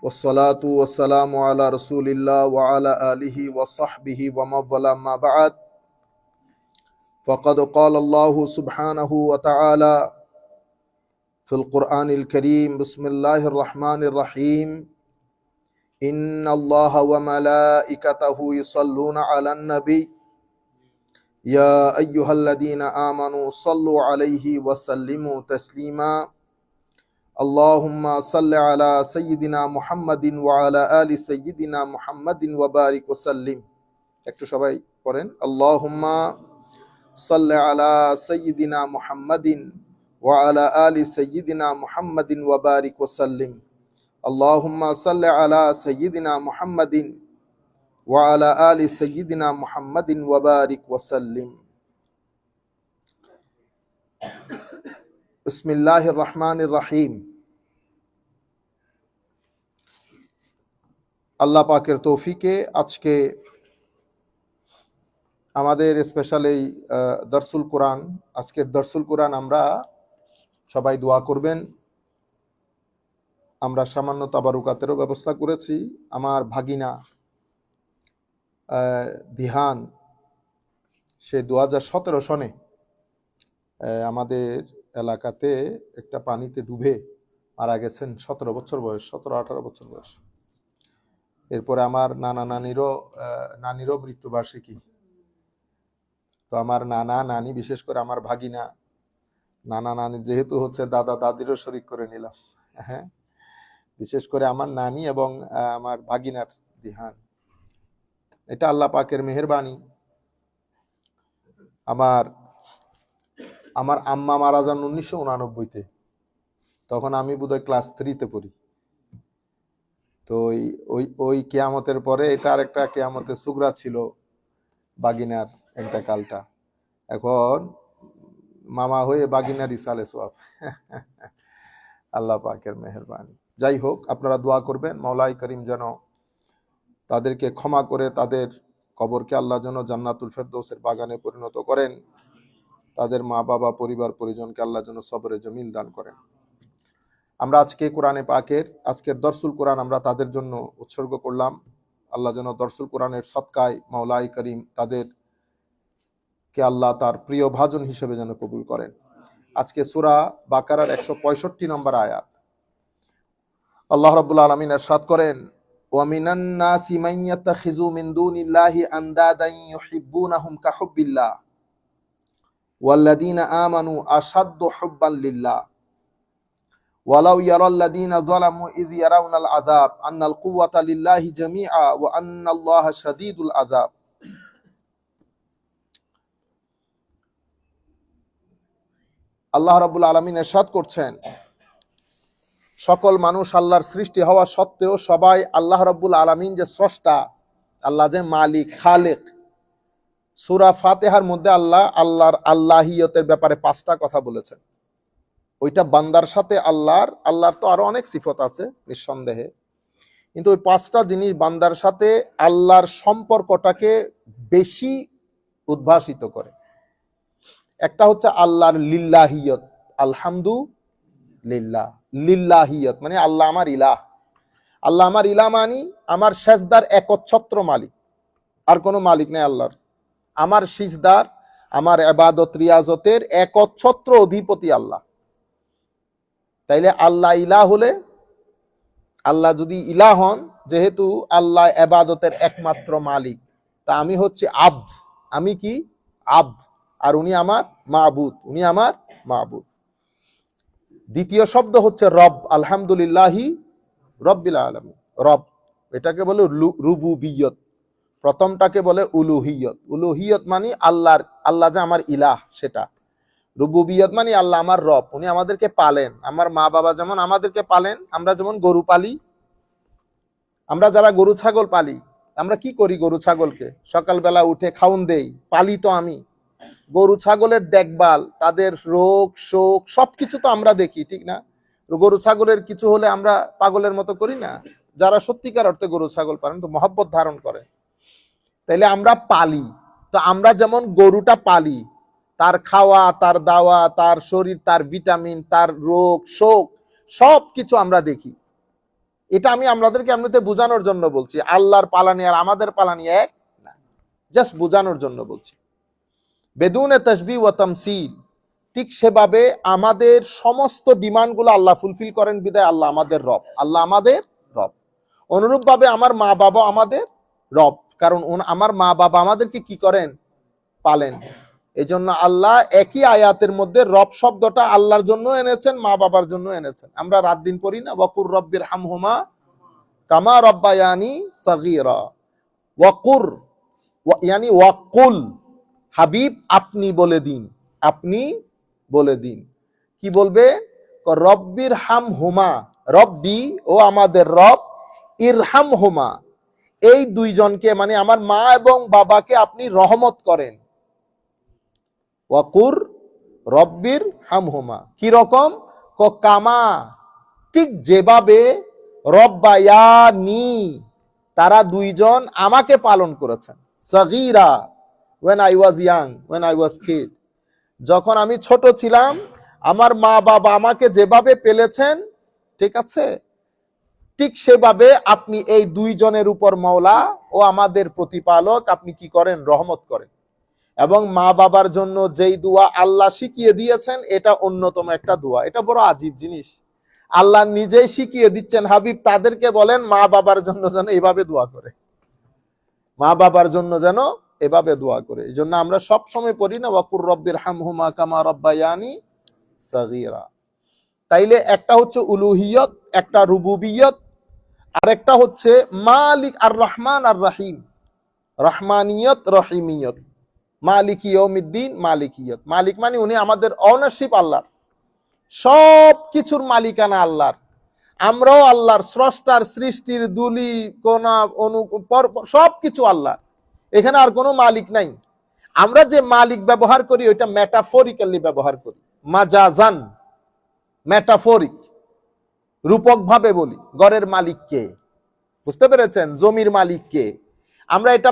والصلاة والسلام على رسول الله وعلى آله وصحبه ومن والاه ما بعد فقد قال الله سبحانه وتعالى في القرآن الكريم بسم الله الرحمن الرحيم إن الله وملائكته يصلون على النبي يا أيها الذين آمنوا صلوا عليه وسلموا تسليما اللهم صل على سيدنا محمد وعلى آل سيدنا محمد وبارك وسلم একটু সবাই পড়েন আল্লাহুম্মা সাল্লি আলা সাইয়্যিদিনা মুহাম্মাদিন ওয়া আলা আলি সাইয়্যিদিনা মুহাম্মাদিন ওয়া বারিক ওয়া সাল্লিম আল্লাহুম্মা সাল্লি আলা সাইয়্যিদিনা মুহাম্মাদিন ওয়া আলা আলি সাইয়্যিদিনা মুহাম্মাদিন ওয়া বারিক ওয়া সাল্লিম বিসমিল্লাহির রহমানির রহিম। আল্লাহ পাকের তৌফিকে আজকে আমাদের স্পেশাল এই দরসুল কোরআন, আজকের দরসুল কোরআন আমরা সবাই দোয়া করবেন। আমরা সামান্য তাবারুকাতেরও ব্যবস্থা করেছি। আমার ভাগিনা দিহান, সে 2017 সনে আমাদের এলাকাতে একটা পানিতে ডুবে মারা গেছেন। 17 বছর বয়স, 17-18 বছর বয়স। এরপরে আমার নানিরও মৃত্যুবার্ষিকী। তো আমার নানা নানি, বিশেষ করে আমার ভাগিনা, নানা নানি যেহেতু হচ্ছে দাদা দাদিরও শরীক করে নিলাম। হ্যাঁ, বিশেষ করে আমার নানি এবং আমার ভাগিনার দিহান, এটা আল্লাহ পাকের মেহেরবানি। আমার আম্মা মারা যান 1989-তে, তখন আমি বোধহয় ক্লাস 3-তে পড়ি। তো ওই কিয়ামতের পরে এটা আর একটা কিয়ামতের সুগরা ছিল বাগিনার ইন্তেকালটা। এখন মামা হয়ে বাগিনার ইসালে সোয়াব। আল্লাহ পাকের মেহেরবানি। যাই হোক, আপনারা দোয়া করবেন মাওলাই করিম যেন তাদেরকে ক্ষমা করে তাদের কবরকে আল্লাহ যেন জান্নাতুল ফেরদৌসের বাগানে পরিণত করেন। তাদের মা বাবা পরিবার পরিজনকে আল্লাহ যেন সবরে জমিল দান করেন। আমরা আজকে কোরআনে পাকের আজকের দরসুল কোরআন আমরা তাদের জন্য উৎসর্গ করলাম। আল্লাহ যেন দরসুল কোরআনের সদকায় মাওলাই করিম তাদেরকে আল্লাহ তার প্রিয় ভাজন হিসেবে যেন কবুল করেন। আজকে সূরা বাকারার 165 নম্বর আয়াত। আল্লাহ রাব্বুল আলামিন ইরশাদ করেন, ওয়া মিনান নাসি মান ইয়াত্তাখিযু মিন দুনিল্লাহি আনদাদান ইউহিব্বুনাহুম কাহুব্বিল্লাহ ওয়াল্লাযীনা আমানু আশাদ্দু হুব্বান লিল্লাহ ওয়ালাউ ইয়ারাল্লাযীনা যালামু ইয ইয়ারাউনাল আযাব আন্নাল কুওয়াতা লিল্লাহি জামিআ ওয়া আন্নাল্লাহা শাদীদুল আযাব। আল্লাহ রাব্বুল আলামিন ইরশাদ করছেন, সকল মানুষ আল্লাহর সৃষ্টি হওয়া সত্ত্বেও সবাই আল্লাহ রাব্বুল আলামিন যে স্রষ্টা, আল্লাহ যে মালিক খালেক। সূরা ফাতিহার মধ্যে আল্লাহর আল্লাহিয়তের ব্যাপারে 5টা কথা বলেছেন। ওইটা বান্দার সাথে আল্লাহর তো আরো অনেক সিফত আছে নিঃসন্দেহে, কিন্তু ওই 5টা জিনিস বান্দার সাথে আল্লাহর সম্পর্কটাকে বেশি উদ্ভাসিত করে। একটা হচ্ছে আল্লাহর লিল্লাহিয়ত, আলহামদুলিল্লাহ। লিল্লাহিয়ত মানে আল্লাহ আমার ইলাহ। আল্লাহ আমার ইলাহ মানি আমার সেজদার একচ্ছত্র মালিক, আর কোনো মালিক নেই আল্লাহর। আমার সিজদার, আমার ইবাদত রিয়াজতের একচ্ছত্র অধিপতি আল্লাহ। তাইলে আল্লাহ ইলাহ হলে, আল্লাহ যদি ইলাহ হন, যেহেতু আল্লাহ ইবাদতের একমাত্র মালিক, তা আমি হচ্ছে আব্দ। আমি কি? আব্দ। আর উনি আমার মাবুদ, উনি আমার মাবুদ। দ্বিতীয় শব্দ হচ্ছে রব, আলহামদুলিল্লাহি রব্বিল আলামিন। রব এটাকে বলে রুবুবিয়ত, প্রথমটাকে বলে উলুহিয়ত। উলুহিয়ত মানে আল্লাহ যে আমার ইলাহ সেটা। রুবুবিয়ত মানে আল্লাহ আমার রব, উনি আমাদেরকে পালেন। আমার মা বাবা যেমন আমাদেরকে পালেন, আমরা যেমন গরু পালি, আমরা যারা গরু ছাগল পালি, আমরা কি করি? গরু ছাগলকে সকালবেলা উঠে খাউন দেই, পালি তো আমি। গরু ছাগলের দেখভাল, তাদের রোগ শোক সবকিছু তো আমরা দেখি, ঠিক না? গরু ছাগলের কিছু হলে আমরা পাগলের মতো করি না? যারা সত্যিকার অর্থে গরু ছাগল পালেন, তো মহব্বত ধারণ করে, তাইলে আমরা পালি। তো আমরা যেমন গরুটা পালি, তার খাওয়া, তার দাওয়া, তার শরীর, তার ভিটামিন, তার রোগ শোক সবকিছু আমরা দেখি। এটা আমি আপনাদেরকে এমনিতে বোঝানোর জন্য বলছি, আল্লাহর পালানি আর আমাদের পালানি এক না, জাস্ট বোঝানোর জন্য বলছি। বেদুনে তাসবিহ ওয়া তামসিল, ঠিক সেভাবে আমাদের সমস্ত ডিমান্ডগুলো আল্লাহ ফুলফিল করেন বিদায় আল্লাহ আমাদের রব, আল্লাহ আমাদের রব। অনুরূপভাবে আমার মা বাবা আমাদের রব, কারণ আমার মা বাবা আমাদেরকে কি করেন, পালেন। এই জন্য আল্লাহ একই আয়াতের মধ্যে রব শব্দটা আল্লাহর জন্য এনেছেন, মা বাবার জন্য এনেছেন। আমরা রাত দিন পড়ি না, ওয়াকুর রব্বির হামহুমা কামা রব্বায়ানি সাগীরা। ওয়াকুর ইয়ানি ওয়াকুল, হাবিব আপনি বলে দিন, আপনি বলে দিন। কি বলবে? রব্বির হামহুমা, রব্বি ও আমাদের রব, ইরহামহুমা এই দুইজনকে মানে আমার মা এবং বাবাকে আপনি রহমত করেন। ওয়াকুর রব্বির হামহুমা, কি রকম? কামা, ঠিক যেভাবে রব্বায়ানি তারা দুইজন আমাকে পালন করেছেন। সাগীরা, when I was young, when I was kid, যখন আমি ছোট ছিলাম আমার মা বাবা আমাকে যেভাবে পেলেছেন, ঠিক আছে, ঠিক সেভাবে আপনি এই দুইজনের উপর মাওলা ও আমাদের প্রতিপালক আপনি কি করেন, রহমত করেন। এবং মা বাবার জন্য যেই দোয়া আল্লাহ শিখিয়ে দিয়েছেন এটা অন্যতম একটা দোয়া। এটা বড় আজীব জিনিস, আল্লাহ নিজেই শিখিয়ে দিচ্ছেন, হাবিব তাদেরকে বলেন মা বাবার জন্য যেন এভাবে দোয়া করে, মা বাবার জন্য যেন এভাবে দোয়া করে। এই জন্য আমরা সব সময় পড়ি না ওয়াকুর রব্বির হামহুমা কামা রব্বায়ানি সাগীরা। তাইলে একটা হচ্ছে উলুহিয়ত, একটা রুবুবিয়ত, আর একটা হচ্ছে মালিক আর রহমান আর রহিম, রহমানিয়ত রহিমিয়ত। মালিক ইয়াউমিদ্দিন, মালিকিয়ত, মালিক মানে উনি আমাদের অনারশিপ আল্লাহর, সব কিছুর মালিকানা আল্লাহর, আমরাও আল্লাহর, স্রষ্টার, সৃষ্টির দুলি কোনা অনু সব কিছু আল্লাহর, এখানে আর কোনো মালিক নাই। আমরা যে মালিক ব্যবহার করি ওইটা মেটাফরিক্যালি ব্যবহার করি, মাজাজান, মেটাফরিক, রূপক ভাবে বলি। ঘরের মালিক কে, বুঝতে পেরেছেন? জমির মালিক কে, আমরা এটা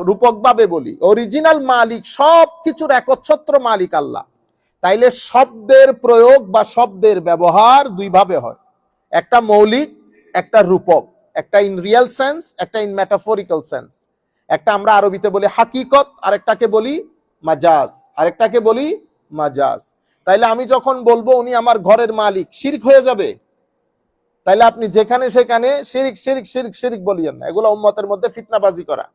রূপক ভাবে বলি। অরিজিনাল মালিক, সব কিছুর একচ্ছত্র মালিক আল্লাহ। তাইলে শব্দের প্রয়োগ বা শব্দের ব্যবহার দুই ভাবে হয়, একটা মৌলিক, একটা রূপক, একটা ইন রিয়েল সেন্স, একটা ইন মেটাফরিক্যাল সেন্স। একটা আমরা আরবিতে বলি হাকিকত, আরেকটাকে বলি মাজাজ, আরেকটাকে বলি মাজাজ। তাইলে আমি যখন বলবো উনি আমার ঘরের মালিক, শিরক হয়ে যাবে। তাইলে আপনি যেখানে সেখানে শিরিক শিরিক শিরিক শিরিক বলিয়েন না, এগুলো উম্মতের মধ্যে ফিতনাবাজি করা।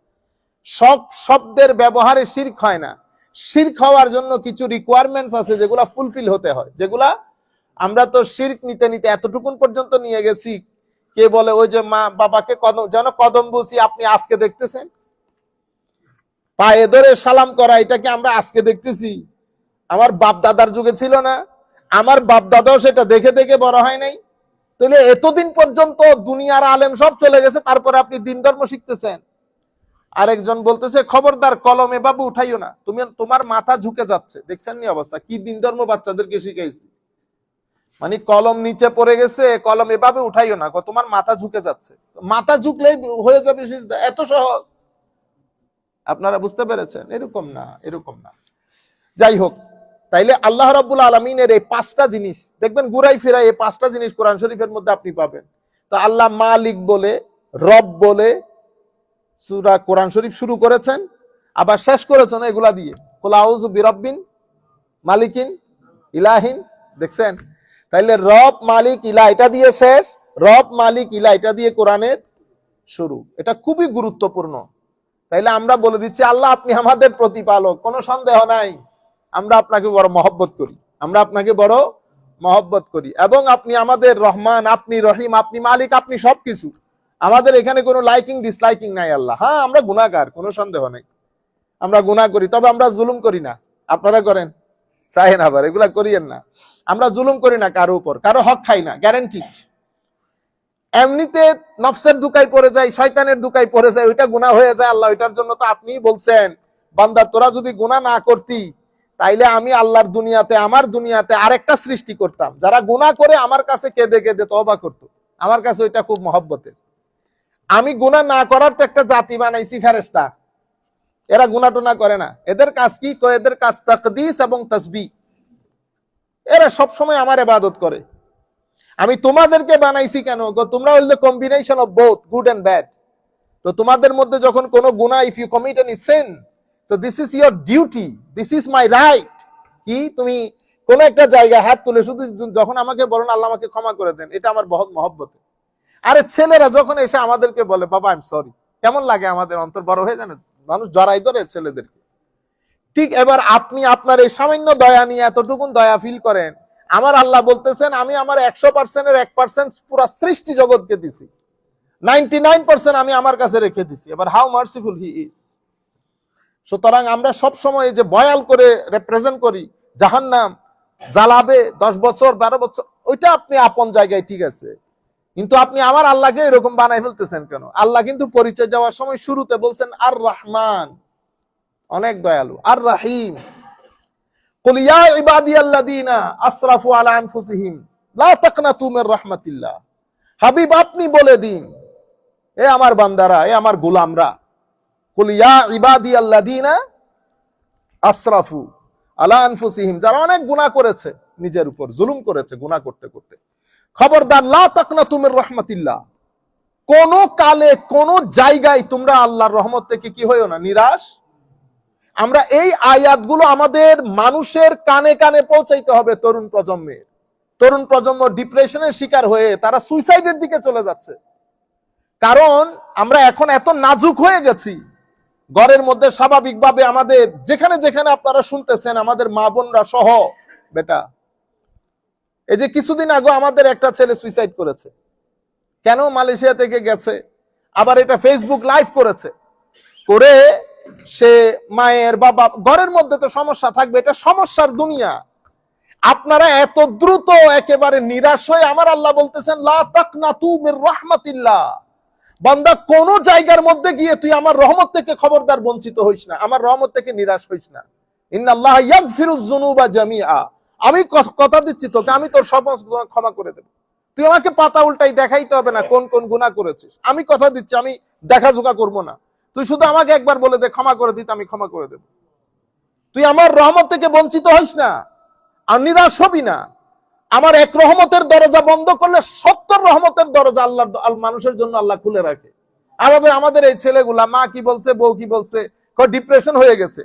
সব শব্দের ব্যবহারে শিরক হয় না, শিরক হওয়ার জন্য কিছু রিকোয়ারমেন্টস আছে যেগুলা ফুলফিল হতে হয়, যেগুলা আমরা তো শিরক নিতে নিতে এতটুকুন পর্যন্ত নিয়ে গেছি। কে বলে ওই যে মা বাবাকে যেন কদম বুঝি আপনি আজকে দেখতেছেন, পায়ে ধরে সালাম করা এটাকে আমরা আজকে দেখতেছি, আমার বাপ দাদার যুগে ছিল না, আমার বাপ দাদাও সেটা দেখে দেখে বড় হয় নাই। তাহলে এতদিন পর্যন্ত দুনিয়ার আলেম সব চলে গেছে, তারপরে আপনি দিন ধর্ম শিখতেছেন। আরেকজন বলতেছে খবরদার কলমে বাবু উঠাইও না, তুমি তোমার মাথা ঝুঁকে যাচ্ছে। দেখছেন নি অবস্থা, কি দিন ধর্ম বাচ্চাদেরকে শিখাইছি, মানে কলম নিচে পড়ে গেছে, কলম এভাবে উঠাইও না, তোমার মাথা ঝুঁকে যাচ্ছে। মাথা ঝুঁকলেই হয়ে যাবে সিজদা, এত সহজ। আপনারা বুঝতে পেরেছেন? এরকম না, এরকম না। যাই হোক, তাইলে আল্লাহ রাব্বুল আলামিনের এই পাঁচটা জিনিস দেখবেন ঘুরাই ফিরাই, এই পাঁচটা জিনিস কোরআন শরীফের মধ্যে আপনি পাবেন। তো আল্লাহ মালিক বলে, রব বলে সূরা কোরআন শরীফ শুরু করেছেন, আবার শেষ করেছেন এগুলা দিয়ে, কুল আউযু বিরাব্বিন মালিকিন ইলাহিন। দেখছেন? তাইলে রব মালিক ইলাহ এটা দিয়ে শেষ, রব মালিক ইলাহ এটা দিয়ে কোরআনের শুরু। এটা খুবই গুরুত্বপূর্ণ। তাইলে আমরা বলে দিচ্ছি আল্লাহ আপনি আমাদের প্রতিপালক, কোনো সন্দেহ নাই, আমরা আপনাকে বড় মহব্বত করি, আমরা আপনাকে বড় মহব্বত করি, এবং আপনি আমাদের রহমান, আপনি রহিম, আপনি মালিক, আপনি সবকিছু। আমাদের এখানে কোনো লাইকিং ডিসলাইকিং নাই আল্লাহ। হ্যাঁ, আমরা গুনাহগার, কোনো সন্দেহ নাই, আমরা গুনাহ করি, তবে আমরা জুলুম করি না। আপনারা করেন? চাহেন আবার এগুলা করিয়েন না। আমরা জুলুম করি না কারো উপর, কারো হক খাই না, গ্যারান্টিড। এমনিতে নফসের দুকায় পড়ে যায়, শয়তানের দুকায় পড়ে যায়, ওইটা গুনাহ হয়ে যায় আল্লাহ। ওইটার জন্য তো আপনি বলছেন বান্দা তোরা যদি গুনাহ না করতি তাইলে আমি আল্লাহর দুনিয়াতে, আমার দুনিয়াতে আরেকটা সৃষ্টি করতাম, যারা গুনাহ করে আমার কাছে কেঁদে কেঁদে তওবা করতো। আমার কাছে ওইটা খুব মহব্বতের। আমি গুনাহ না করার তো একটা জাতি বানাইছি, ফেরেশতা। এরা গুনাহ টুনা করে না, এদের কাজ কি? এদের কাজ তাকদিস এবং তাসবিহ। এরা সব সময় আমার ইবাদত করে। আমি তোমাদেরকে বানাইছি কেন? তোমরা হইল combination of both good and bad. তো তোমাদের মধ্যে যখন কোনো গুনাহ, if you commit any sin, তো this is your duty, this is my right. কি তুমি কোন একটা জায়গায় হাত তুলে শুধু যখন আমাকে বলেন আল্লাহ আমাকে ক্ষমা করে দেন, এটা আমার বহুত মহব্বত। আরে ছেলেরা যখন এসে আমাদেরকে বলে বাবা আই এম সরি, কেমন লাগে? আমাদের অন্তর বড় হয়ে যায় না? মানুষ জড়াই ধরে ছেলেদেরকে। ঠিক এবার আপনি আপনার এই সামান্য দয়া নিয়ে এতটুকুন দয়া ফিল করেন, আমার আল্লাহ বলতেছেন আমি আমার 100%-এর 1% পুরো সৃষ্টি জগৎকে দিছি, 99% আমি আমার কাছে রেখে দিছি। এবার হাউ মার্সিফুল হি ইজ। সুতরাং আমরা সব সময় যে বয়াল করে রিপ্রেজেন্ট করি জাহান্নাম জ্বালাবে 10 বছর 12 বছর, ওইটা আপনি আপন জায়গায় ঠিক আছে, কিন্তু আপনি আমার আল্লাহকে এরকম বানাই ফেলতেছেন কেন? আল্লাহ কিন্তু পরিচয় দেওয়ার সময় শুরুতে বলছেন আর রহমান, অনেক দয়ালু, আর রাহিম। কুল ইয়া ইবাদিয়াল্লাযীনা আসরাফু আলা আনফুসিহিম লা তাকনাতু মির রাহমাতিল্লাহ। হাবিব আপনি বলে দিন, এ আমার বান্দারা, এ আমার গোলামরা, কুল ইয়া ইবাদিয়াল্লাযীনা আসরাফু আলা আনফুসিহিম, যারা অনেক গুনাহ করেছে, নিজের উপর জুলুম করেছে গুনাহ করতে করতে, খবরদার লা তাকনাতু মির রাহমাতিল্লাহ, কোন কালে কোন জায়গায় তোমরা আল্লাহর রহমত থেকে কি হইও না, নিরাশ। আমরা এই আয়াতগুলো আমাদের মানুষের কানে কানে পৌঁছাইতে হবে। তরুণ প্রজন্ম ডিপ্রেশনের শিকার হয়ে তারা সুইসাইডের দিকে চলে যাচ্ছে, কারণ আমরা এখন এত নাজুক হয়ে গেছি। ঘরের মধ্যে স্বাভাবিকভাবে আমাদের যেখানে যেখানে আপনারা শুনতেছেন, আমাদের মা বোনরা সহ, বেটা এই যে কিছুদিন আগে আমাদের একটা ছেলে সুইসাইড করেছে, কেন? মালয়েশিয়া থেকে গেছে, আবার এটা ফেসবুক লাইভ করেছে, করে সে মায়ের বাবা, ঘরের মধ্যে তো সমস্যা থাকবে, এটা সমস্যার দুনিয়া। আপনারা এত দ্রুত একেবারে নিরাশ হয়ে, আমার আল্লাহ বলতেছেন লা তাকনাতু মির রাহমাতিল্লাহ, বান্দা কোন জায়গার মধ্যে গিয়ে তুই আমার রহমত থেকে খবরদার বঞ্চিত হইস না, আমার রহমত থেকে নিরাশ হইস না। ইন্নাল্লাহ ইয়াগফিরুয যুনুবা জামিআ, আমি কথা দিচ্ছি তোকে, আমি তোর সমস্ত গুনাহ ক্ষমা করে দেব। তুই আমাকে পাতা উল্টাই দেখাইতে হবে না কোন কোন গুনাহ করেছিস, আমি কথা দিচ্ছি আমি দেখাজোকা করব না। তুই শুধু আমাকে একবার বলে দে ক্ষমা করে দিতে, আমি ক্ষমা করে দেব। তুই আমার রহমত থেকে বঞ্চিত হইস না, আর নিরাশ হবি না। আমার এক রহমতের দরজা বন্ধ করলে 70 রহমতের দরজা আল্লাহ মানুষের জন্য আল্লাহ খুলে রাখে। আমাদের এই ছেলেগুলা মা কি বলছে, বউ কি বলছে, ডিপ্রেশন হয়ে গেছে,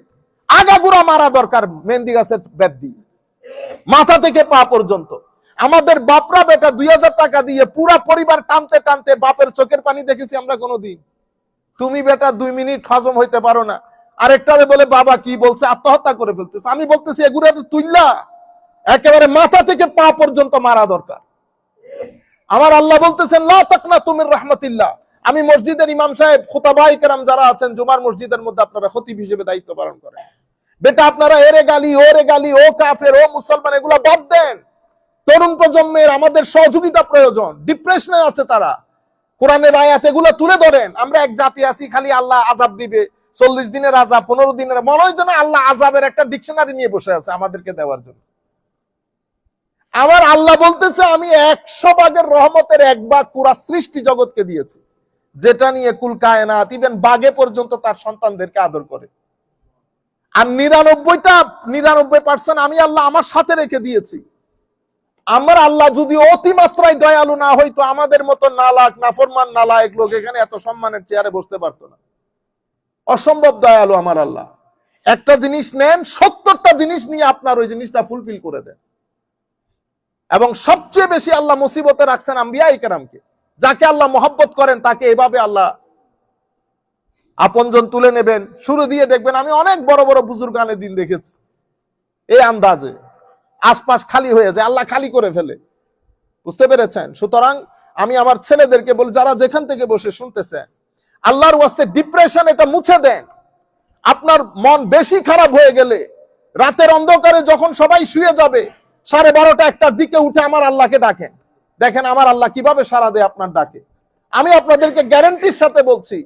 আগাগোড়া মারা দরকার মেহেন্দি গাছের বেত দিয়ে, মাথা থেকে পা পর্যন্ত। আমাদের বাপরা বেটা 2000 টাকা দিয়ে পুরা পরিবার টানতে টানতে, বাপের চোখের পানি দেখেছি আমরা কোনোদিন? তুমি বেটা 2 মিনিট হজম হইতে পারো না, আরেকটারে বলে বাবা কি বলছে, আত্মহত্যা করে ফেলতেছে। আমি বলতেছি এগুলো তুইল্লা একেবারে মাথা থেকে পা পর্যন্ত মারা দরকার। আমার আল্লাহ বলতেছেন লা তাকনাতু মির রাহমাতিল্লাহ। আমি মসজিদের ইমাম সাহেব, খুতাবায়ে কেরাম যারা আছেন জুমার মসজিদের মধ্যে, আপনারা খতিব হিসেবে দায়িত্ব পালন করেন, বেটা আপনারা এরে গালি ওরে গালি, ও কাফের ও মুসলমান, এগুলা বাদ দেন। তরুণ প্রজন্মের আমাদের সহযোগিতা প্রয়োজন, ডিপ্রেশনে আছে তারা, কোরআনের আয়াত এগুলো তুলে ধরেন। আমরা এক জাতি আছি খালি আল্লাহ আযাব দিবে, 40 দিনের আযাব, 15 দিনের, মনে হয় যেন আল্লাহ আযাবের একটা ডিকশনারি নিয়ে বসে আছে আমাদেরকে দেওয়ার জন্য। আমার আল্লাহ বলতেছে আমি 100 ভাগের রহমতের 1 ভাগ পুরা সৃষ্টি জগৎকে দিয়েছি, যেটা নিয়ে কুল কায়নাত, ইভেন বাঘে পর্যন্ত তার সন্তানদেরকে আদর করে। আর 99% আমি আল্লাহ আমার সাথে রেখে দিয়েছি। আমার আল্লাহ যদি অতিমাত্রায় দয়ালু না হইতো, আমাদের মতো নালাক নাফরমান নালায়েক লোক এখানে এত সম্মানের চেয়ারে বসতে পারতো না। অসম্ভব দয়ালু আমার আল্লাহ। একটা জিনিস নেন, 70টা জিনিস নিয়ে আপনার ওই জিনিসটা ফুলফিল করে দেন। এবং সবচেয়ে বেশি আল্লাহ মুসিবতে রাখছেন আম্বিয়ায়ে কেরামকে। যাকে আল্লাহ মহব্বত করেন তাকে এভাবে আল্লাহ আপনজন তুলে নেবেন। শুরু দিয়ে দেখবেন, আমি অনেক বড় বড় বুজুর্গানের দিন দেখেছি এই আন্দাজে, আশপাশ খালি হয়ে যায়, আল্লাহ খালি করে ফেলে। বুঝতে পেরেছেন? সুতরাং আমি আমার ছেলেদেরকে বলি, যারা যেখান থেকে বসে শুনতেছেন, আল্লাহর ওয়াস্তে ডিপ্রেশন এটা মুছে দেন। আপনার মন বেশি খারাপ হয়ে গেলে রাতের অন্ধকারে যখন সবাই শুয়ে যাবে, 12:30 1টার দিকে উঠে আমার আল্লাহকে ডাকেন, দেখেন আমার আল্লাহ কিভাবে সাড়া দেয় আপনার ডাকে। আমি আপনাদেরকে গ্যারান্টির সাথে বলছি,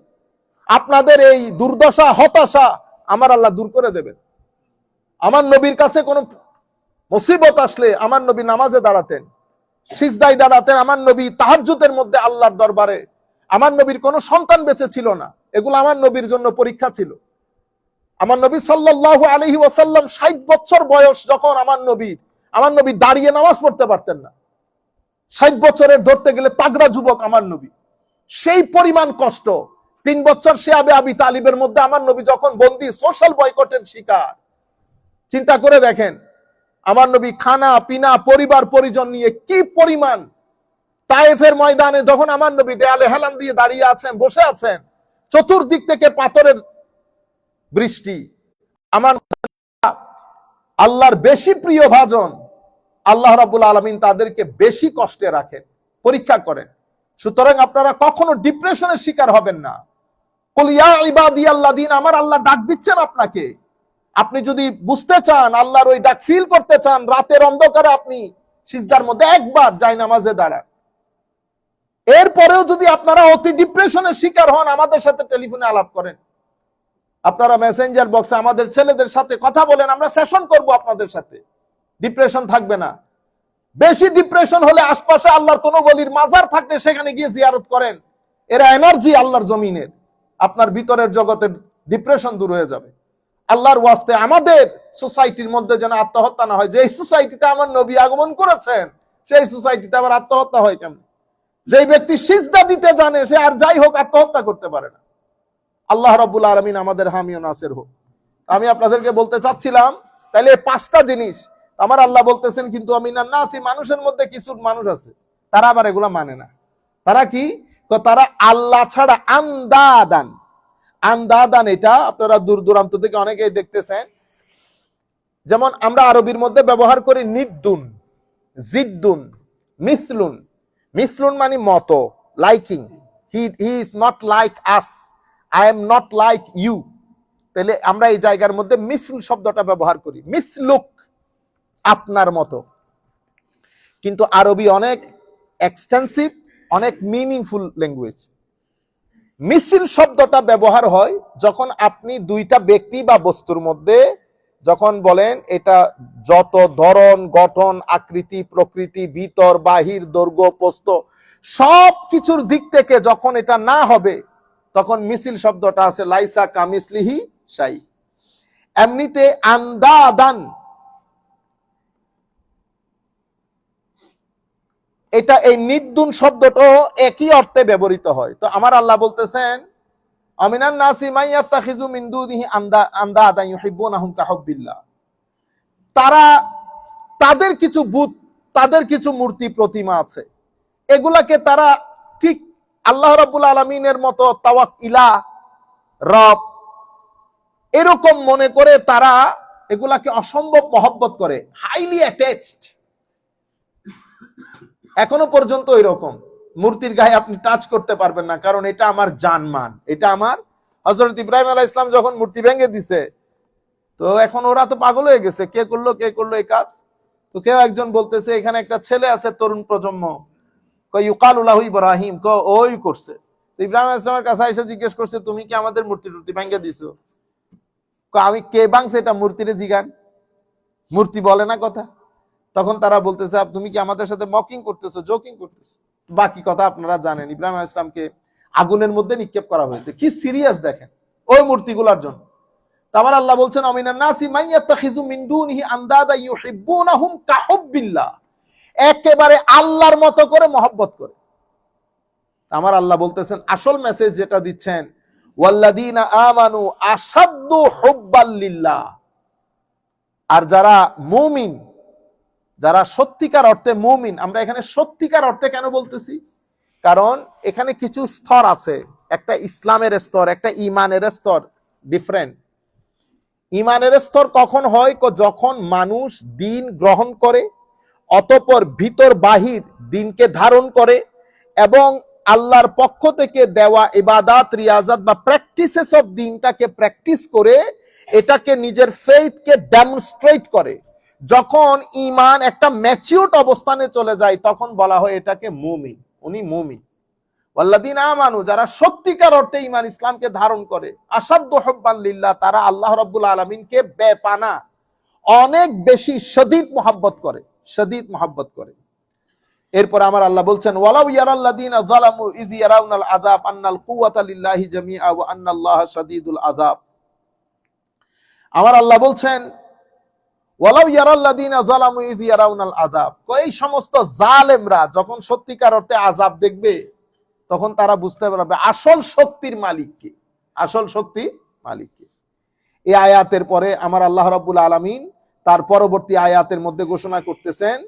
আপনাদের এই দুর্দশা হতাশা আমার আল্লাহ দূর করে দেবেন। আমার নবীর কাছে কোন মুসিবত আসলে আমার নবী নামাজে দাঁড়াতেন, সিজদায় দাঁড়াতেন, আমার নবী তাহাজ্জুদের মধ্যে আল্লাহর দরবারে। আমার নবীর কোনো সন্তান বেঁচে ছিল না, এগুলো আমার নবীর জন্য পরীক্ষা ছিল। আমার নবী সাল্লাল্লাহু আলাইহি ওয়াসাল্লাম 60 বছর বয়স যখন আমার নবী দাঁড়িয়ে নামাজ পড়তে পারতেন না। 60 বছরের ধরতে গেলে তাগড়া যুবক আমার নবী, সেই পরিমাণ কষ্ট। 3 বছর সে আবি তালিবের মধ্যে আমার নবী যখন বন্দী, সোশ্যাল বয়কটের শিকার। চিন্তা করে দেখেন আমার নবী খানা পিনা পরিবার পরিজন নিয়ে কি পরিমাণ। তায়েফের ময়দানে যখন আমার নবী দেয়ালে হেলান দিয়ে দাঁড়িয়ে আছেন, বসে আছেন, চতুর্দিক থেকে পাথরের বৃষ্টি। আমার আল্লাহর বেশি প্রিয় ভাজন, আল্লাহ রাব্বুল আলামিন তাদেরকে বেশি কষ্টে রাখেন, পরীক্ষা করেন। সুতরাং আপনারা কখনো ডিপ্রেশনের শিকার হবেন না। কুল ইয়া ইবাদিয়াল্লাযিনা, আমার আল্লাহ ডাক দিচ্ছেন আপনাকে। আপনি যদি বুঝতে চান, আল্লাহর ওই ডাক ফিল করতে চান, রাতের অন্ধকারে আপনি সিজদার মধ্যে একবার জায়নামাজে দাঁড়ান। এরপরেও যদি আপনারা অতি ডিপ্রেশনের শিকার হন, আমাদের সাথে টেলিফোনে আলাপ করেন, আপনারা মেসেঞ্জার বক্সে আমাদের ছেলেদের সাথে কথা বলেন, আমরা সেশন করব আপনাদের সাথে। ডিপ্রেশন থাকবে না। বেশি ডিপ্রেশন হলে আশপাশে আল্লাহর কোন ওলির মাজার থাকলে সেখানে গিয়ে জিয়ারত করেন। এরা এনার্জি আল্লাহর জমিনের, আপনার ভিতরের জগতের ডিপ্রেশন দূর হয়ে যাবে। আল্লাহর ওয়াস্তে আমাদের সোসাইটির মধ্যে যেন আত্মহত্যা না হয়। যেই সোসাইটিতে আমার নবী আগমন করেছেন, সেই সোসাইটিতে আবার আত্মহত্যা হয় কেমন? যেই ব্যক্তি সিজদা দিতে জানে, সে আর যাই হোক আত্মহত্যা করতে পারে না। আল্লাহ রাব্বুল আলামিন আমাদের হামি ও নাসির হোক। আমি আপনাদেরকে বলতে চাচ্ছিলাম, তাহলে 5টা জিনিস আমার আল্লাহ বলতেছেন, কিন্তু মিনান নাসি, মানুষের মধ্যে কিছু মানুষ আছে তারা আবার এগুলা মানে না। তারা কি? তারা আল্লাহ ছাড়া আন্দাদান। আন্দাদান এটা আপনারা দূর দূরান্ত থেকে অনেকেই দেখতেছেন। যেমন আমরা আরবির মধ্যে ব্যবহার করি নিদ্দুন, জিদ্দুন, মিসলুন। মিসলুন মানে মতো, liking. He is not like us, I am not like you. তাহলে আমরা এই জায়গার মধ্যে মিসল শব্দটা ব্যবহার করি, মিসলুক, আপনার মতো। কিন্তু আরবি অনেক এক্সটেন্সিভ, অনেক মিনিংফুল ল্যাঙ্গুয়েজ। মিসল শব্দটা ব্যবহার হয় যখন আপনি দুইটা ব্যক্তি বা বস্তুর মধ্যে যখন বলেন এটা যত ধরন, গঠন, আকৃতি, প্রকৃতি, ভিতর বাহির, দৈর্ঘ্য প্রস্থ সব কিছুর দিক থেকে যখন এটা না হবে, তখন মিসল শব্দটা আছে লাইসা কামিসলিহি শাই। এমনিতে আন্দাদান, এটা এই নিদ্দুন শব্দটাও একই অর্থে ব্যবহৃত হয়। তো আমার আল্লাহ বলতেছেন, আমিনান নাসি মান ইয়াত্তাখিযু মিন দুনিহি আন্দাদান ইউহিব্বুনাহুম কাহুব্বিল্লাহ। তারা, তাদের কিছু বুত, তাদের কিছু মূর্তি প্রতিমা আছে, এগুলাকে তারা ঠিক আল্লাহ রাব্বুল আলামিনের মতো তাওয়াক্কিলা, রব এরকম মনে করে তারা এগুলাকে অসম্ভব মহব্বত করে, হাইলি অ্যাটাচড। এখনো পর্যন্ত ওই রকম মূর্তির গায়ে আপনি টাচ করতে পারবেন না, কারণ এটা আমার জানমান, এটা আমার। হযরত ইব্রাহিম আলাইহিস সালাম যখন মূর্তি ভেঙে দিছে, তো এখন ওরা তো পাগল হয়ে গেছে, কে করলো এই কাজ। তো কেউ একজন বলতেছে এখানে একটা ছেলে আছে তরুণ প্রজন্ম, ইউকালু লাহু ইব্রাহিম, ওই করছে। তো ইব্রাহিম আলাইহিস সালামের কাছে এসে জিজ্ঞেস করছে, তুমি কি আমাদের মূর্তি ভেঙে দিছো? আমি কে ভাঙছে এটা মূর্তিরে জিগান, মূর্তি বলে না কথা। তখন তারা বলতেছে তুমি কি আমাদের সাথে মকিং করতেছো, জোকিং করতেছো? বাকি কথা আপনারা জানেন। ইব্রাহিম আলাইহিস সালামকে আগুনের মধ্যে নিক্ষেপ করা হয়েছে। কি সিরিয়াস দেখেন ওই মূর্তিগুলোর জন্য। আমার আল্লাহ বলছেন, আমিনান নাসি মান ইয়াত্তাখিযু মিন দুনিহি আন্দাদা ইউহিব্বুনাহুম কাহুব্বিল্লাহ, একেবারে আল্লাহর মতো করে মহব্বত করে। আমার আল্লাহ বলতেছেন, আসল মেসেজ যেটা দিচ্ছেন, ওয়াল্লাযীনা আমানু আশাদ্দু হুব্বাল লিল্লাহ। আর যারা মুমিন, যারা সত্যিকার অর্থে মুমিন, আমরা এখানে সত্যিকার অর্থে কেন বলতেছি? কারণ এখানে কিছু স্তর আছে, একটা ইসলামের স্তর, একটা ঈমানের স্তর, ডিফারেন্ট। ঈমানের স্তর কখন হয়? যখন মানুষ দ্বীন গ্রহণ করে, অতঃপর ভিতর বাহির দ্বীনকে ধারণ করে, এবং আল্লাহর পক্ষ থেকে দেওয়া ইবাদাত, রিয়াজাত বা প্র্যাকটিসেস অফ দ্বীনটাকে প্র্যাকটিস করে, এটাকে নিজের ফেইথকে ডেমনস্ট্রেট করে। যখন ঈমান একটা ম্যাচিউরড অবস্থানে চলে যায়, তখন বলা হয় এটাকে মুমিন, উনি মুমিন। ওয়াল্লাযীনা আমানু, যারা সত্যিকার অর্থে ঈমান ইসলামকে ধারণ করে, আশাদ্দু হুব্বান লিল্লাহ, তারা আল্লাহ রাব্বুল আলামিনকে বেপানা, অনেক বেশি শদীদ মুহাব্বত করে, শদীদ মুহাব্বত করে। এরপর আমার আল্লাহ বলছেন, ওয়ালাউ ইয়ারাল্লাযীনা যালামু ইয ইয়ারাউনাল আযাব আন্নাল কুওয়াতা লিল্লাহি জামিআ ওয়া আন্নাল্লাহা শাদীদুল আযাব। আমার আল্লাহ বলছেন, ওয়ালাউ ইয়ারাল্লাযীনা যালামু ইয ইয়ারাউনাল আযাব, এই সমস্ত জালেমরা যখন সত্যিকার অর্থে আযাব দেখবে তখন তারা বুঝতে পারবে আসল শক্তির মালিক কে, আসল শক্তি মালিক কে। এই আয়াতের পরে আমার আল্লাহ রাব্বুল আলামিন তার পরবর্তী আয়াতের মধ্যে ঘোষণা করতেছেন,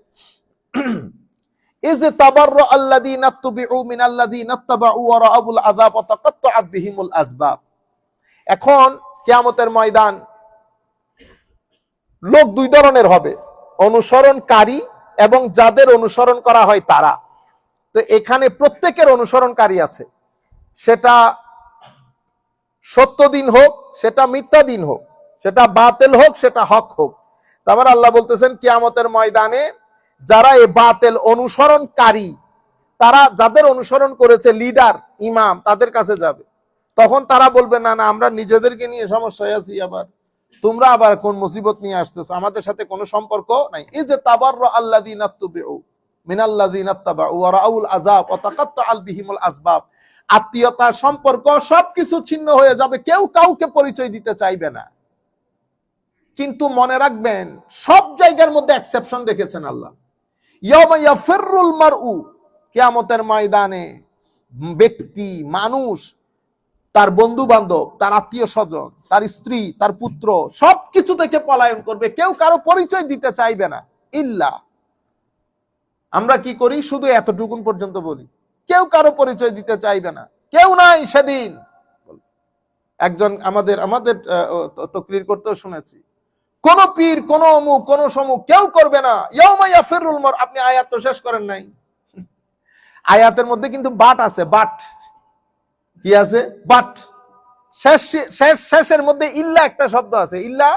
ইয তাবাররা আল্লাযীনা তুবিউ মিনাল্লাযীনা তাবাউ ওয়া রাআবুল আযাব ওয়া তাকাত্তাআত বিহিমুল আসবাব। এখন কিয়ামতের ময়দান লোক দুই ধরনের হবে, অনুসরণকারী এবং যাদের অনুসরণ করা হয় তারা। তো এখানে প্রত্যেকের অনুসরণকারী আছে, সেটা সত্য দিন হোক, সেটা মিথ্যা দিন হোক, সেটা বাতিল হোক, সেটা হক হোক। তারপর আল্লাহ বলতেছেন কিয়ামতের ময়দানে যারা এই বাতিল অনুসরণকারী, তারা যাদের অনুসরণ করেছে লিডার ইমাম, তাদের কাছে যাবে। তখন তারা বলবে না না, আমরা নিজেদেরকে নিয়ে সমস্যায় আছি, আবার তোমরা আবার কোন মুসিবত নিয়ে আসতেছো, আমাদের সাথে কোনো সম্পর্ক নাই। এই যে তাবাররা আল্লাযীনা তুবিউ মিনাল্লাযীনা তাবাউ ওয়া রাআউল আযাব ওয়া তাকাত্তাআত বিহিমুল আসবাব, আত্মীয়তা সম্পর্ক সবকিছু ছিন্ন হয়ে যাবে, কেউ কাউকে পরিচয় দিতে চাইবে না। কিন্তু মনে রাখবেন সব জায়গার মধ্যে এক্সেপশন রেখেছেন আল্লাহ। ইয়াওমা ইয়াফিরুল মারউ, কিয়ামতের ময়দানে ব্যক্তি মানুষ তার বন্ধু বান্ধব, তার আত্মীয় স্বজন, তার স্ত্রী, তার পুত্র সবকিছু থেকে পলায়ন করবে, কেউ কারো পরিচয় দিতে চাইবে না। ইল্লা, আমরা কি করি শুধু এতটুকুন পর্যন্ত বলি, কেউ কারো পরিচয় দিতে চাইবে না, কেউ নাই সেদিন। একজন আমাদের তাকরীর করতেও শুনেছি, কোন পীর, কোন অমুক, কোন সমুক কেউ করবে না। ইয়াউমা ইয়াফিরুল মার, আপনি আয়াত তো শেষ করেন নাই, আয়াতের মধ্যে কিন্তু বাট আছে, বাট কি আছে, বাট শেষের মধ্যে ইল্লা একটা শব্দ আছে। ইল্লা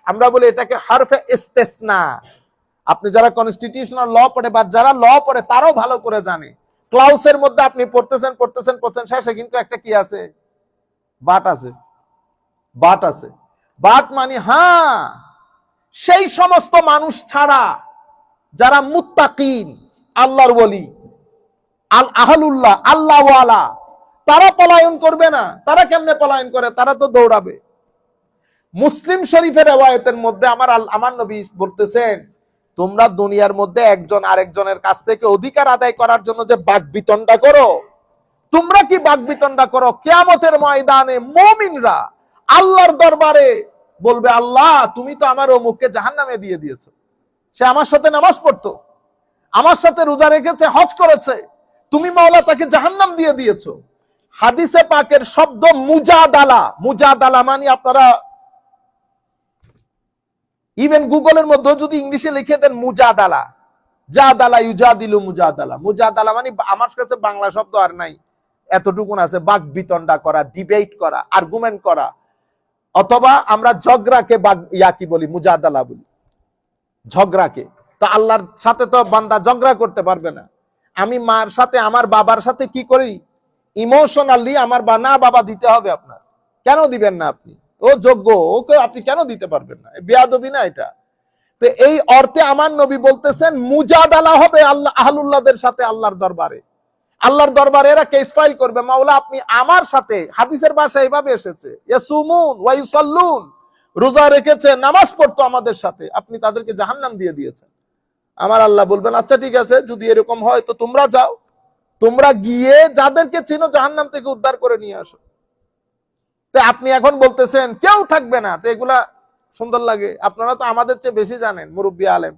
আমরা বলি এটাকে হারফে ইস্তেসনা। আপনি যারা কনস্টিটিউশনাল ল পড়ে বা যারা ল পড়ে তারাও ভালো করে জানে, ক্লাউসের মধ্যে আপনি পড়তেছেন শেষে কিন্তু একটা কি আছে, বাট আছে, বাট আছে। বাট মানে হ্যাঁ, সেই সমস্ত মানুষ ছাড়া যারা মুত্তাকিন, আল্লাহর ওলি, আল আহলুল্লাহ, আল্লাহ ওয়ালা, তারা পলায়ন করবে না। তারা কেমনে পলায়ন করে? তারা তো দৌড়াবে। মুসলিম শরীফের রিওয়ায়াতের মধ্যে আমার নবী বলতেছেন, তোমরা দুনিয়ার মধ্যে একজন আরেকজনের কাছ থেকে অধিকার আদায় করার জন্য যে বাকবিতণ্ডা করো, তোমরা কি বাকবিতণ্ডা করো? কিয়ামতের ময়দানে মুমিনরা আল্লাহর দরবারে বলবে, আল্লাহ তুমি তো আমার অমুককে জাহান্নামে দিয়ে দিয়েছো, সে আমার সাথে নামাজ পড়তো, আমার সাথে রোজা রেখেছে, হজ করেছে, তুমি মাওলা তাকে জাহান্নাম দিয়ে দিয়েছো। হাদিসে পাকের শব্দ মুজাদালা, মুজাদালা মানে আপনারা ইভেন গুগলের মধ্যে যদি ইংলিশে লিখে দেন মুজাদালা, জাদালা ইউজাদিলু মুজাদালা, মুজাদালা মানে আমার কাছে বাংলা শব্দ আর নাই, এতটুকুন আছে, বাকবিতণ্ডা করা, ডিবেট করা, আর্গুমেন্ট করা, অথবা আমরা ঝগড়াকে কি বলি, মুজাদালা বলি, ঝগড়াকে। তো আল্লাহর সাথে তো বান্দা ঝগড়া করতে পারবে না। আমি মার সাথে, আমার বাবার সাথে কি করি, ইমোশনালি আমার না বাবা দিতে হবে, আপনার কেন দিবেন না? আপনি ও যোগ্য, ওকে আপনি কেন দিতে পারবেন না? বেয়াদবি না এটা? তো এই অর্থে আমার নবী বলতেছেন মুজাদালা হবে আল্লাহ আহলুল্লাহদের সাথে আল্লাহর দরবারে। আল্লাহর দরবারে এরা কেস ফাইল করবে, মাওলা আপনি আমার সাথে, হাদিসের ভাষায় এইভাবে এসেছে, ইয়াসুমুন ওয়া ইউসাল্লুন, রোজা রেখেছে, নামাজ পড়তো আমাদের সাথে, আপনি তাদেরকে জাহান্নাম দিয়ে দিয়েছেন। আমার আল্লাহ বলবেন, আচ্ছা ঠিক আছে, যদি এরকম হয় তো তোমরা যাও, তোমরা গিয়ে যাদেরকে চিনো জাহান্নাম থেকে উদ্ধার করে নিয়ে আসো। তো আপনি এখন বলতেছেন কেউ থাকবে না, তো এগুলা সুন্দর লাগে? আপনারা তো আমাদের চেয়ে বেশি জানেন, মুরব্বী আলেম।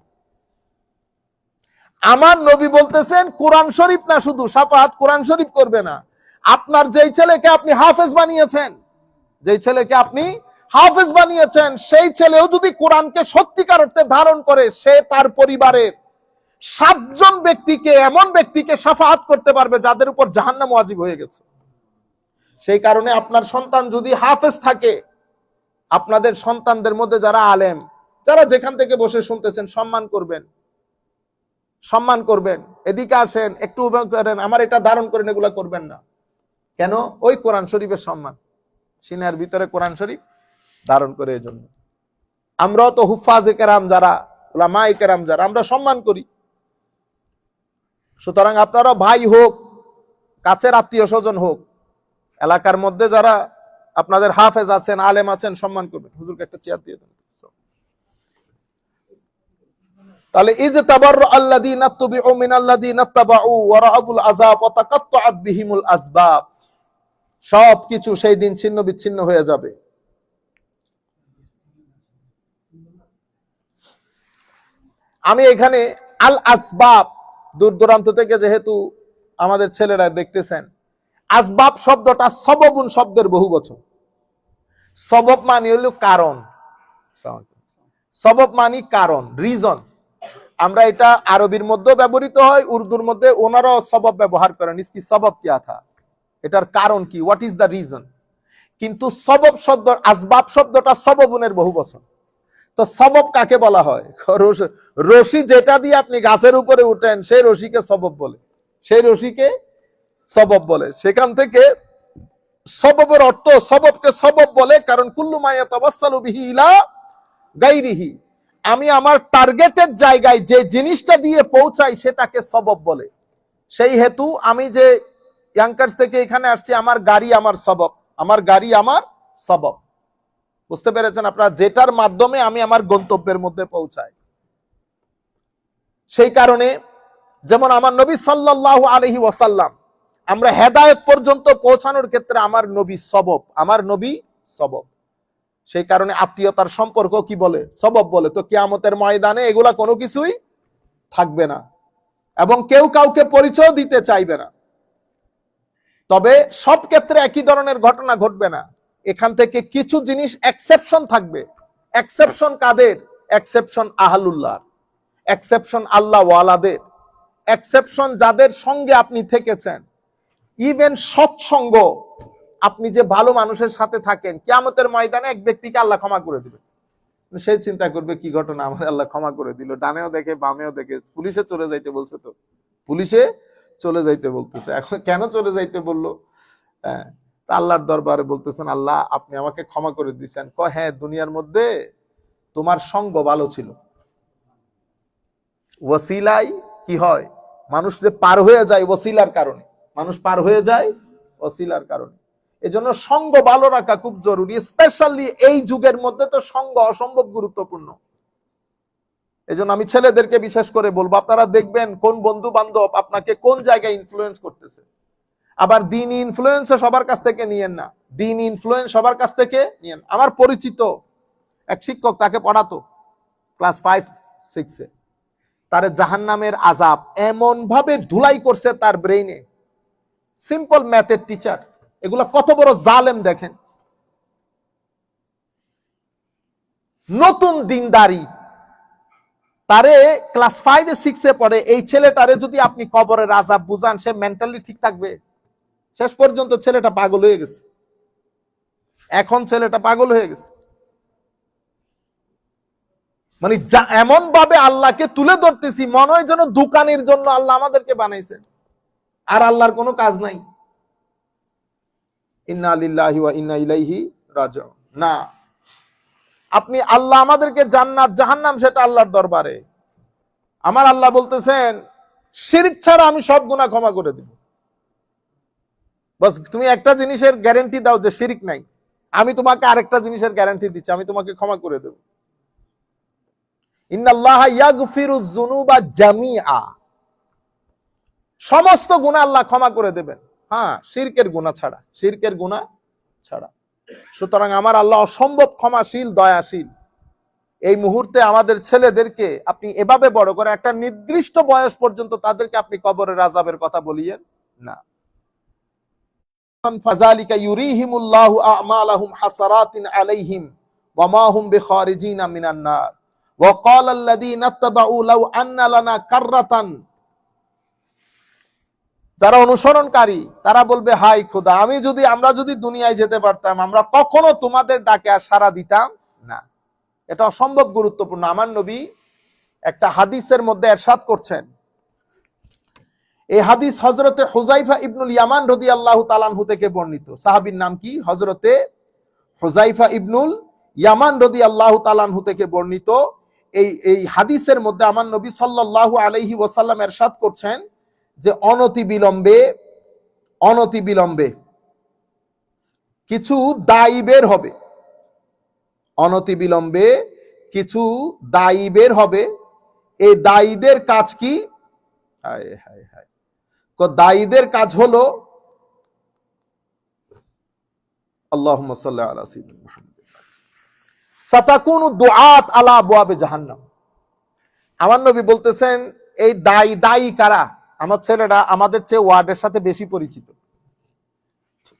আমার নবী বলতেছেন কোরআন শরীফ না শুধু শাফাআত, কোরআন শরীফ করবে না, আপনার যেই ছেলেকে আপনি হাফেজ বানিয়েছেন, যেই ছেলেকে আপনি হাফেজ বানিয়েছেন, সেই ছেলেও যদি কোরআনকে সত্যিকার অর্থে ধারণ করে, সে তার পরিবারের 7 জন ব্যক্তিকে, এমন ব্যক্তিকে শাফাআত করতে পারবে যাদের উপর জাহান্নাম ওয়াজিব হয়ে গেছে। সেই কারণে আপনার সন্তান যদি হাফেজ থাকে, আপনাদের সন্তানদের মধ্যে যারা আলেম, যারা যেখান থেকে বসে শুনতেছেন, সম্মান করবেন, সম্মান করবেন, এদিকে আসেন, একটু করেন, আমার এটা ধারণ করেন, এগুলা করবেন না। কেন? ওই কোরআন শরীফের সম্মান, সিনার ভিতরে কোরআন শরীফ ধারণ করে। এই জন্য আমরাও তো হুফাজে কেরাম যারা, উলামায়ে কেরাম যারা, আমরা সম্মান করি। সুতরাং আপনারা ভাই হোক, কাছের আত্মীয় স্বজন হোক, এলাকার মধ্যে যারা আপনাদের হাফেজ আছেন, আলেম আছেন, সম্মান করবেন। হুজুরকে একটা চেয়ার দিয়ে দেন। তাহলে এই যে তাবাররা আল্লাযীনা তুবিউ মিনাল্লাযীনা তাবাউ ওয়া রাআবুল আযাব ওয়া তাকাত্তাআত বিহিমুল আসবাব, সবকিছু সেই দিন ছিন্ন বিচ্ছিন্ন হয়ে যাবে। আমি এখানে আল আসবাব, দূর দূরান্ত থেকে যেহেতু আমাদের ছেলেরা দেখতেছেন, আসবাব শব্দটা সববুন শব্দের বহুবচন। সবব মানে হলো কারণ, সবব মানে কারণ, রিজন। আমরা এটা আরবির মধ্যে ব্যবহৃত হয়, উর্দুর মধ্যে ওনারাও সবব ব্যবহার করেন। ইসকি সবব কিয়া থা, এটার কারণ কি, হোয়াট ইজ দ্য রিজন। কিন্তু সবব শব্দ, আসবাব শব্দটা সববুনের বহুবচন। তো সবব কাকে বলা হয়? রশি যেটা দিয়ে আপনি গাছের উপরে উঠেন সেই রশিকে সবব বলে, সেই রশিকে সবব বলে। সেখান থেকে সববের অর্থ, সববকে সবব বলে কারণ কুল্লু মা ইয়াতাওয়াসসালু বিহি ইলা গায়রিহি, আমি আমার টার্গেটের জায়গায় যে জিনিসটা দিয়ে পৌঁছাই সেটাকে সবব বলে। সেই হেতু আমি যে ইয়াংকার্স থেকে এখানে আসছি, আমার গাড়ি আমার সবব, আমার গাড়ি আমার সবব। বুঝতে পেরেছেন আপনারা? যেটার মাধ্যমে আমি আমার গন্তব্যের মধ্যে পৌঁছাই। সেই কারণে যেমন আমার নবী সাল্লাল্লাহু আলাইহি ওয়াসাল্লাম, আমরা হেদায়েত পর্যন্ত পৌঁছানোর ক্ষেত্রে আমার নবী সবব, আমার নবী সবব। সেই কারণে আত্মীয়তার সম্পর্ক কি বলে? সবব বলে। তো কিয়ামতের ময়দানে এগুলা কোনো কিছুই থাকবে না এবং কেউ কাউকে পরিচয় দিতে চাইবে না। তবে সব ক্ষেত্রে একই ধরনের ঘটনা ঘটবে না। এখান থেকে কিছু জিনিস এক্সেপশন থাকবে। এক্সেপশন কাদের? এক্সেপশন আহলুল্লাহ, এক্সেপশন আল্লাহ ওয়ালাদের, এক্সেপশন যাদের সঙ্গে আপনি থেকেছেন। ইভেন সৎসঙ্গ, আপনি যে ভালো মানুষের সাথে থাকেন, কিয়ামতের ময়দানে এক ব্যক্তিকে আল্লাহ ক্ষমা করে দিবে। সে চিন্তা করবে কি ঘটনা, আমার আল্লাহ ক্ষমা করে দিল, ডানেও দেখে বামেও দেখে। পুলিশে চলে যাইতে বলছে, তো পুলিশে চলে যাইতে বলতেছে, এখন কেন চলে যাইতে বললো? হ্যাঁ, আল্লাহর দরবারে বলতেছেন, আল্লাহ আপনি আমাকে ক্ষমা করে দিচ্ছেন। হ্যাঁ, দুনিয়ার মধ্যে তোমার সঙ্গ ভালো ছিল। ওয়াসিলাই কি হয়? মানুষ যে পার হয়ে যায় ওয়াসিলার কারণে, মানুষ পার হয়ে যায় ওয়াসিলার কারণে। এজন্য সঙ্গ ভালো রাখা খুব জরুরি, স্পেশালি এই যুগের মধ্যে তো সঙ্গ অসম্ভব গুরুত্বপূর্ণ। এজন্য আমি ছেলেদেরকে বিশেষ করে বলবো, আপনারা দেখবেন কোন বন্ধু বান্ধব আপনাকে কোন জায়গায় ইনফ্লুয়েন্স করতেছে। আবার দিন ইনফ্লুয়েন্স সবার কাছ থেকে নিয়েন না, দিন ইনফ্লুয়েন্স সবার কাছ থেকে নিয়েন। আমার পরিচিত এক শিক্ষক, তাকে পড়াতো ক্লাস 5-6-এ, তার জাহান্নামের আযাব এমন ভাবে ধুলাই করছে তার ব্রেইনে। সিম্পল ম্যাথের টিচার, এগুলা কত বড় জালেম দেখেন। নতুন দিনদারি, তারে ক্লাস 5-6-এ পড়ে এই ছেলেটারে যদি আপনি কবরের আযাব বুঝান, সে মেন্টালি ঠিক থাকবে? শেষ পর্যন্ত ছেলেটা পাগল হয়ে গেছে। এখন ছেলেটা পাগল হয়ে গেছে। মানে এমন ভাবে আল্লাহকে তুলে ধরতেছি, মনে হয় যেন দোকানের জন্য আল্লাহ আমাদেরকে বানাইছেন, আর আল্লাহর কোনো কাজ নাই। ইন্না লিল্লাহি ওয়া ইন্না ইলাইহি রাজিউন। না, আপনি আল্লাহ আমাদেরকে জান্নাত জাহান্নাম সেটা আল্লাহর দরবারে। আমার আল্লাহ বলতেছেন, শিরক ছাড়া আমি সব গুনাহ ক্ষমা করে দেব। বাস তুমি একটা জিনিসের গ্যারান্টি দাও যে শিরক নাই, আমি তোমাকে আরেকটা জিনিসের গ্যারান্টি দিচ্ছি, আমি তোমাকে ক্ষমা করে দেব। ইন্নাল্লাহা ইয়াগফিরুয যুনুবা জামিআ, সমস্ত গুনাহ আল্লাহ ক্ষমা করে দেবেন, হ্যাঁ শিরকের গুনাহ ছাড়া, শিরকের গুনাহ ছাড়া। সুতরাং আমার আল্লাহ অসম্ভব ক্ষমাশীল, দয়াশীল। এই মুহূর্তে আমাদের ছেলেদেরকে আপনি এভাবে বড় করে একটা নির্দিষ্ট বয়স পর্যন্ত তাদেরকে আপনি কবরের আযাবের কথা বলিয়েন না। ফাযালিকা ইউরিহিমুল্লাহু আ'মালাহুম হাসারাতিন আলাইহিম ওয়া মা হুম বিখারিজিনা মিনান নার ওয়া ক্বালা আল্লাযীনা ইত্তাবাউ লাউ আন্না লানা কাররাতান, যারা অনুসরণকারী তারা বলবে, হাই খোদা, আমরা যদি দুনিয়ায় যেতে পারতাম, আমরা কখনো তোমাদের ডাকে আর সাড়া দিতাম না। এটা অসম্ভব গুরুত্বপূর্ণ। আমার নবী একটা হাদিসের মধ্যে ইরশাদ করছেন, এই হাদিস হযরতে হুযায়ফা ইবনুল ইয়ামান রাদিয়াল্লাহু তাআলা আনহু থেকে বর্ণিত। সাহাবীর নাম কি? হযরতে হুযায়ফা ইবনুল ইয়ামান রাদিয়াল্লাহু তাআলা আনহু থেকে বর্ণিত। এই হাদিসের মধ্যে আমার নবী সাল্লাল্লাহু আলাইহি ওয়াসাল্লাম ইরশাদ করছেন যে অনতি বিলম্বে কিছু দায়ী বের হবে, অনতি বিলম্বে কিছু দায়ী বের হবে, এই দায়ীদের কাজ কি? হায় হায় হায়, দায়ীদের কাজ হলো, আল্লাহুম্মা সাল্লি আলা সাইয়্যিদিনা মুহাম্মাদ, সাতাকুনু দুআত আলা আবওয়াবে জাহান্নাম। আমার নবী বলতেছেন এই দায়ী কারা? আমার ছেলেরা আমাদের চেয়ে ওয়ার্ডের সাথে বেশি পরিচিত।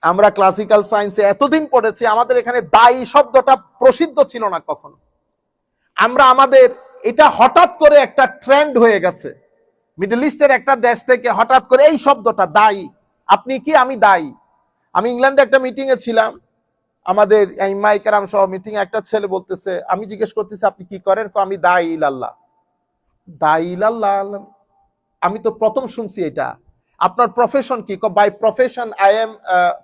আমরা ক্লাসিক্যাল সায়েন্সে এতদিন পড়েছি, আমাদের এখানে দায়ী শব্দটা প্রসিদ্ধ ছিল না কখনো। আমাদের এটা হঠাৎ করে একটা ট্রেন্ড হয়ে গেছে, মিডল ইস্টের একটা দেশ থেকে হঠাৎ করে এই শব্দটা দায়ী। আপনি কি? আমি দায়ী। আমি ইংল্যান্ডে একটা মিটিং এ ছিলাম, আমাদের ইমাম কেরাম সহ মিটিং এ একটা ছেলে বলতেছে, আমি জিজ্ঞেস করতেছি আপনি কি করেন? আমি দায়ী ইলাল্লাহ। দায়ী ইলাল্লাহ, আমি তো প্রথম শুনছি এটা। আপনার প্রফেশন কি? By profession I am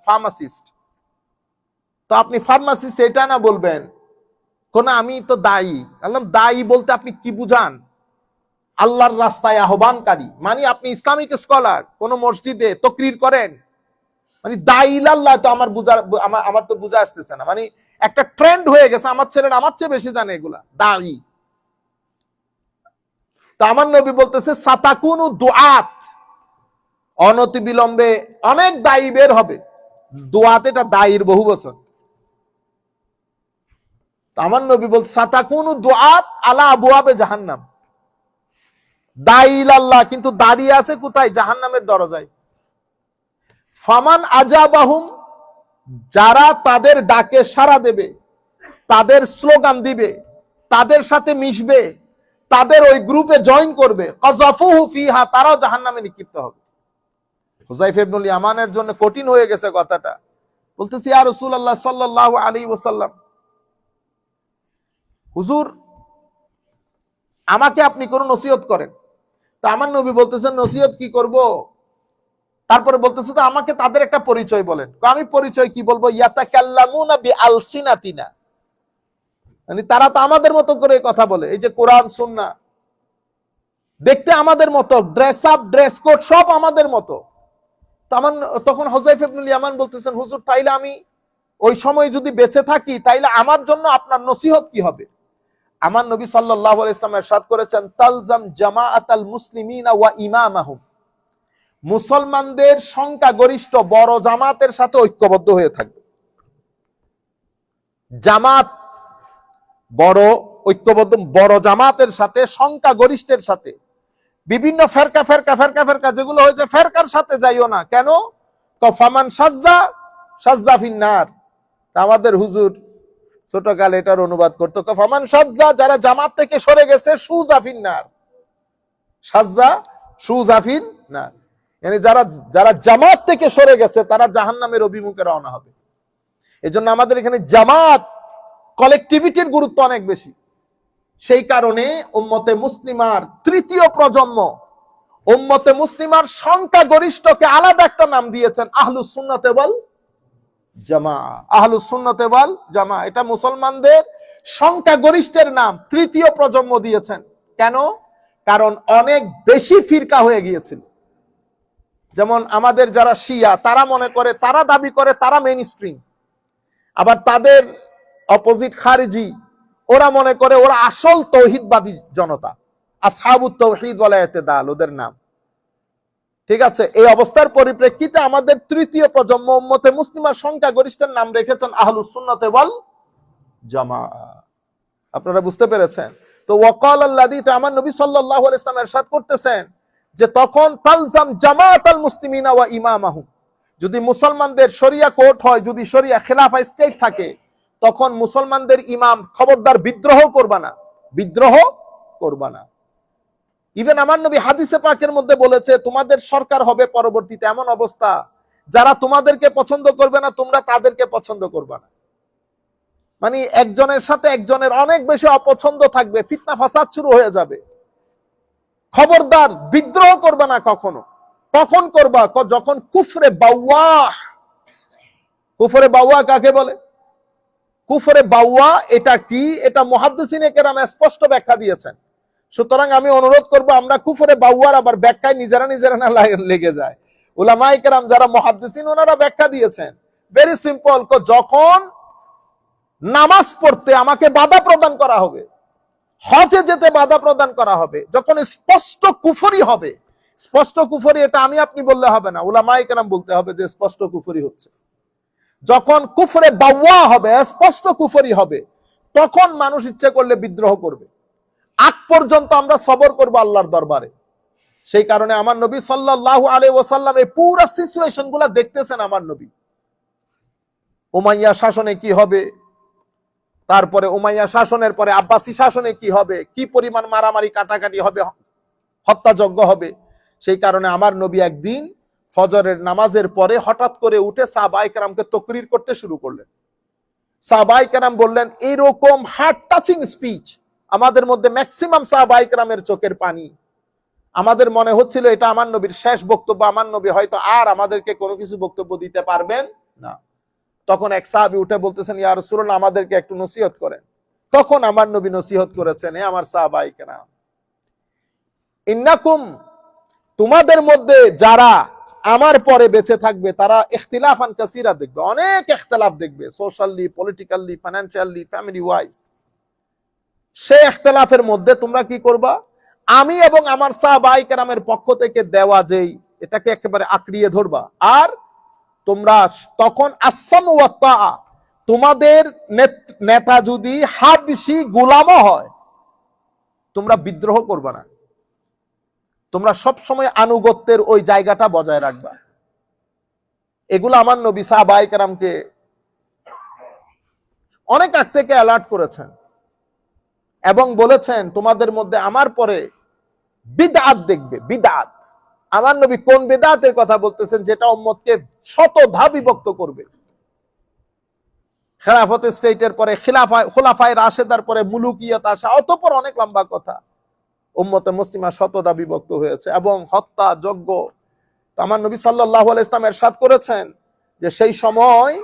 pharmacist. তো আপনি ফার্মাসিস্ট এটা না বলবেন, কোন আমি তো দায়ী। বললাম দায়ী বলতে আপনি কি বুঝান? আল্লাহর রাস্তায় আহ্বানকারী, মানে আপনি ইসলামিক স্কলার, কোন মসজিদে তাকরীর করেন, মানে দায়ী ইলাল্লাহ। তো আমার তো বুঝা আসতেছে না, মানে একটা ট্রেন্ড হয়ে গেছে। আমার ছেলেরা আমার চেয়ে বেশি জানে এগুলা, দায়ী। তো আমার নবী বলতেছে সাতাকুনু দুআত, অনতি বিলম্বে অনেক দায়ী বের হবে। দুআত এটা দায়ীর বহু বচন। আমার নবী বলতে সাতাকুনু দুআত আলা আবওয়াবে জাহান্নাম, দায়ী ইলাল্লাহ কিন্তু দাঁড়িয়ে আছে কোথায়? জাহান্নামের দরজায়। ফামান আজাবাহুম, যারা তাদের ডাকে সাড়া দেবে, তাদের স্লোগান দিবে, তাদের সাথে মিশবে, তাদের ওই গ্রুপে জয়েন করবে, কাযাফুহু ফিহা, তারাও জাহান্নামে নিক্ষিপ্ত হবে। হুযায়ফা ইবনুল ইয়ামানের জন্য কঠিন হয়ে গেছে কথাটা। বলতেছি ইয়া রাসূলুল্লাহ সাল্লাল্লাহু আলাইহি ওয়াসাল্লাম, হুজুর আমাকে আপনি কোন নসিহত করেন। তা আমার নবী বলতেছেন নসিহত কি করব? তারপরে বলতেছে তো আমাকে তাদের একটা পরিচয় বলেন। আমি পরিচয় কি বলবো? ইয়াতাকাল্লামুনা বিআলসিনাতিনা, মানে তারা তো আমাদের মতো করে কথা বলে। এই যে কোরআন সুন্নাহ দেখতে আমাদের মতো, ড্রেস আপ ড্রেস কোড সব আমাদের মতো। তখন হুযায়ফা ইবনুল ইয়ামান বলতেছেন, হুজুর তাইলে আমি ওই সময় যদি বেঁচে থাকি, তাইলে আমার জন্য আপনার নসিহত কি হবে? আমার নবী সাল্লাল্লাহু আলাইহি ওয়াসাল্লাম ইরশাদ করেছেন, তালজাম জামাআতাল মুসলিমিনা ওয়া ইমামাহুম, মুসলমানদের সংখ্যা গরিষ্ঠ বড় জামাতের সাথে ঐক্যবদ্ধ হয়ে থাকবে। জামাত বড় ঐক্যবদ্ধ, বড় জামাতের সাথে, সংখ্যা গরিষ্ঠের সাথে। বিভিন্ন ফেরকা ফেরকা ফেরকা ফেরকা যেগুলো হয়েছে, ফেরকার সাথে যাইও না। কেন? ফামান সাজ্জা সাজ্জা ফিন্নার। আমাদের হুজুর ছোটকালে এটার অনুবাদ করতো, ফামান সাজ্জা, যারা জামাত থেকে সরে গেছে, সুজা ফিন্নার, সাজ্জা সুজা ফিন্নার, মানে যারা জামাত থেকে সরে গেছে তারা জাহান্নামের অভিমুখে রওনা হবে। এজন্য আমাদের এখানে জামাত কালেক্টিভিটির গুরুত্ব অনেক বেশি। সেই কারণে উম্মতে মুসলিমার তৃতীয় প্রজন্ম, উম্মতে মুসলিমার সংখ্যা গরিষ্ঠকে আলাদা একটা নাম দিয়েছেন, আহলুস সুন্নাতে ওয়াল জামা। আহলুস সুন্নাতে ওয়াল জামা, এটা মুসলমানদের সংখ্যা গরিষ্ঠের নাম, তৃতীয় প্রজন্ম দিয়েছেন। কেন? কারণ অনেক বেশি ফিরকা হয়ে গিয়েছিল। যেমন আমাদের যারা শিয়া, তারা মনে করে, তারা দাবি করে তারা মেইন স্ট্রিম। আবার তাদের অপোজিট খারিজি, ওরা মনে করে ওরা আসল তৌহিদবাদী জনতা, আসহাবুত তাওহীদ ওয়াল ইতিদাল ওদের নাম। ঠিক আছে, এই অবস্থার পরিপ্রেক্ষিতে আমাদের তৃতীয় প্রজন্ম উম্মতে মুসলিমার সংখ্যা গরিষ্ঠের নাম রেখেছেন আহলুস সুন্নাতে ওয়াল জামা। আপনারা বুঝতে পেরেছেন? তো ওয়াকাল আল্লাযী, তো আমার নবী সাল্লাল্লাহু আলাইহি ওয়াসাল্লাম ইরশাদ করতেছেন যে তখন তালজাম জামাআতাল মুসলিমিনা ওয়া ইমামাহুম, যদি মুসলমানদের শরিয়া কোর্ট হয়, যদি শরিয়া খেলাফা স্টেট থাকে, তখন মুসলমানদের ইমাম খবরদার বিদ্রোহ করবা না, বিদ্রোহ করবা না। ইভেন আমার নবী হাদিসে পাকের মধ্যে বলেছে তোমাদের সরকার হবে পরবর্তীতে এমন অবস্থা, যারা তোমাদেরকে পছন্দ করবে না, তোমরা তাদেরকে পছন্দ করবা না। মানে একজনের সাথে একজনের অনেক বেশি অপছন্দ থাকবে, ফিতনা ফাসাদ শুরু হয়ে যাবে। খবরদার বিদ্রোহ করবা না কখনো। কখন করবা? যখন কুফরে বাওয়াহ। কুফরে বাওয়াহ কাকে বলে? কুফরে বাওয়া এটা কি? এটা মুহাদ্দিসিনে কেরাম স্পষ্ট ব্যাখ্যা দিয়েছেন। সুতরাং আমি অনুরোধ করব আমরা কুফরে বাওয়ার আবার ব্যাখ্যায় নিজেরা নিজেরা না লেগে যায়। উলামায়ে কেরাম যারা মুহাদ্দিসিন, ওনারা ব্যাখ্যা দিয়েছেন ভেরি সিম্পল, যখন নামাজ পড়তে আমাকে বাধা প্রদান করা হবে, হজে যেতে বাধা প্রদান করা হবে, যখন স্পষ্ট কুফরি হবে, স্পষ্ট কুফরি এটা আমি আপনি বললে হবে না, উলামায়ে কেরাম বলতে হবে যে স্পষ্ট কুফরি হচ্ছে। যখন কুফরে বাওয়া হবে, স্পষ্ট কুফরি হবে, তখন মানুষ ইচ্ছে করলে বিদ্রোহ করবে। আগ পর্যন্ত আমরা সবর করব আল্লাহর দরবারে। সেই কারণে আমার নবী সাল্লাল্লাহু আলাইহি ওয়াসাল্লাম এই পুরো সিচুয়েশন গুলা দেখতেছেন। আমার নবী উমাইয়া শাসনে কি হবে, তারপরে উমাইয়া শাসনের পরে আব্বাসী শাসনে কি হবে, কি পরিমাণ মারামারি কাটাকাটি হবে, হত্যাযজ্ঞ হবে। সেই কারণে আমার নবী একদিন ফজরের নামাজের পরে হঠাৎ করে উঠে সাহাবায়ে কেরামকে তাকরীর করতে শুরু করলেন। সাহাবায়ে কেরাম বললেন, এরকম হার্ট টাচিং স্পিচ আমাদের মধ্যে ম্যাক্সিমাম সাহাবায়ে কেরামের চোখের পানি। আমাদের মনে হচ্ছিল এটা আমার নবীর শেষ বক্তব্য, আমার নবী হয়তো আর আমাদেরকে কোনো কিছু বক্তব্য দিতে পারবেন না। তখন এক সাহাবী উঠে বলতেছেন, ইয়া রাসূলুল্লাহ আমাদেরকে একটু নসিহত করেন। তখন আমার নবী নসিহত করেছেন, হে আমার সাহাবায়ে কেরাম, ইন্নাকুম, তোমাদের মধ্যে যারা আমার পরে বেঁচে থাকবে তারা ইখতিলাফান কাসীরা দেখবে, অনেক ইখতিলাফ দেখবে, socially, politically, financially, family wise. সেই ইখতিলাফের মধ্যে তোমরা কি করবা, আমি এবং আমার সাহাবায়ে কেরামের পক্ষ থেকে দেওয়া যেই এটাকে একেবারে আঁকড়িয়ে ধরবা। আর তোমরা তখন আসসাম ওয়া তাআ, তোমাদের নেতা যদি হাবশী গোলামও হয় তোমরা বিদ্রোহ করবা না, তোমরা সব সময় আনুগত্যের ওই জায়গাটা বজায় রাখবা। এগুলো আমার নবী সাহাবায়ে কেরামকে অনেক আগ থেকে অ্যালার্ট করেছেন এবং বলেছেন তোমাদের মধ্যে আমার পরে বিদআত দেখবে, বিদআত। আমার নবী কোন বিদআতের কথা বলতেছেন, যেটা উম্মতকে শতধা বিভক্ত করবে। খেলাফত স্টেটের পরে খোলাফায়ে রাশেদার পরে মুলুকিয়ত আসা, অতঃপর অনেক লম্বা কথা। উম্মতে মুসলিমা শতধা বিভক্ত হয়েছে এবং হত্যা যজ্ঞ। আমার নবী সাল্লাল্লাহু আলাইহি ওয়াসাল্লাম ইরশাদ করেছেন যে সেই সময়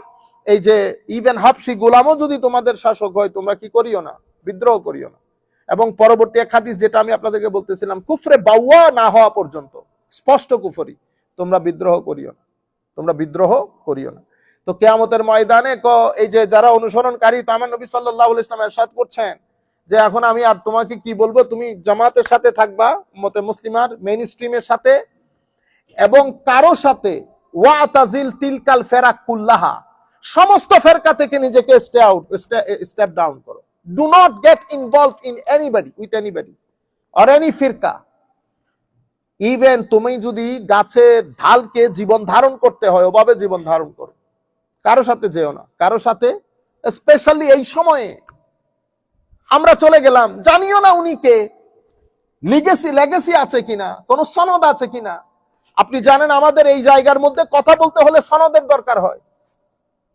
এই যে ইবেন হাবশী গোলামও যদি তোমাদের শাসক হয় তোমরা কি করিও না, বিদ্রোহ করিও না। এবং পরবর্তী এক হাদিস যেটা আমি আপনাদেরকে বলতেছিলাম, কুফরে বাওয়া না হওয়া পর্যন্ত, স্পষ্ট কুফরি, তোমরা বিদ্রোহ করিও না, তোমরা বিদ্রোহ করিও না। তো কিয়ামতের ময়দানে এই যে যারা অনুসরণকারী, তো আমার নবী সাল্লাল্লাহু আলাইহি ওয়াসাল্লাম ইরশাদ করছেন যে এখন আমি আর তোমাকে কি বলবো, তুমি জামাতের সাথে থাকবা, উম্মতে মুসলিমার মেইন স্ট্রিমের সাথে, এবং কারো সাথে ওয়াতাজিল তিলকাল ফেরাক কুল্লাহা, সমস্ত ফেরকা থেকে নিজেকে স্টেপ ডাউন করো। Do not get involve in anybody, with anybody or any ফিরকা। ইভেন তুমি যদি গাছের ঢালকে জীবন ধারণ করতে হয় ওভাবে জীবন ধারণ করো, কারো সাথে যেও না, কারো সাথে। স্পেশালি এই সময়ে আমরা চলে গেলাম, জানিও না উনি কে, লেগেসি আছে কিনা, কোন সনদ আছে কিনা। আপনি জানেন আমাদের এই জায়গার মধ্যে কথা বলতে হলে সনদের দরকার হয়।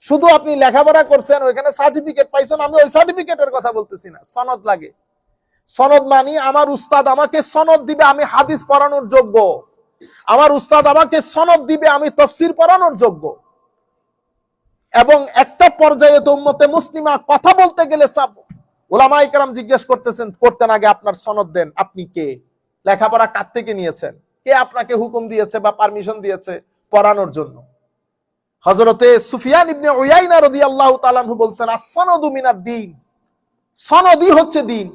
শুধু আপনি লেখাপড়া করছেন, ওইখানে সার্টিফিকেট পাইছেন, আমি ওই সার্টিফিকেটের কথা বলতেছি না, সনদ লাগে। সনদ মানি আমার উস্তাদ আমাকে সনদ দিবে আমি হাদিস পড়ানোর যোগ্য, আমার উস্তাদ আমাকে সনদ দিবে আমি তাফসীর পড়ানোর যোগ্য। এবং একটা পর্যায়ে তো উম্মতে মুসলিমা কথা বলতে গেলে সব উলামায়ে কেরাম জিজ্ঞেস করতেন আগে আপনার সনদ দেন, আপনি কে, লেখাপড়া কার থেকে নিয়েছেন, কে আপনাকে হুকুম দিয়েছে বা পারমিশন দিয়েছে পড়ানোর জন্য। হযরতে সুফিয়ান ইবনে উয়াইনা রাদিয়াল্লাহু তাআলা আনহু বলছেন, আস-সনদু মিনাদ-দ্বীন, সনদই হচ্ছে দ্বীন।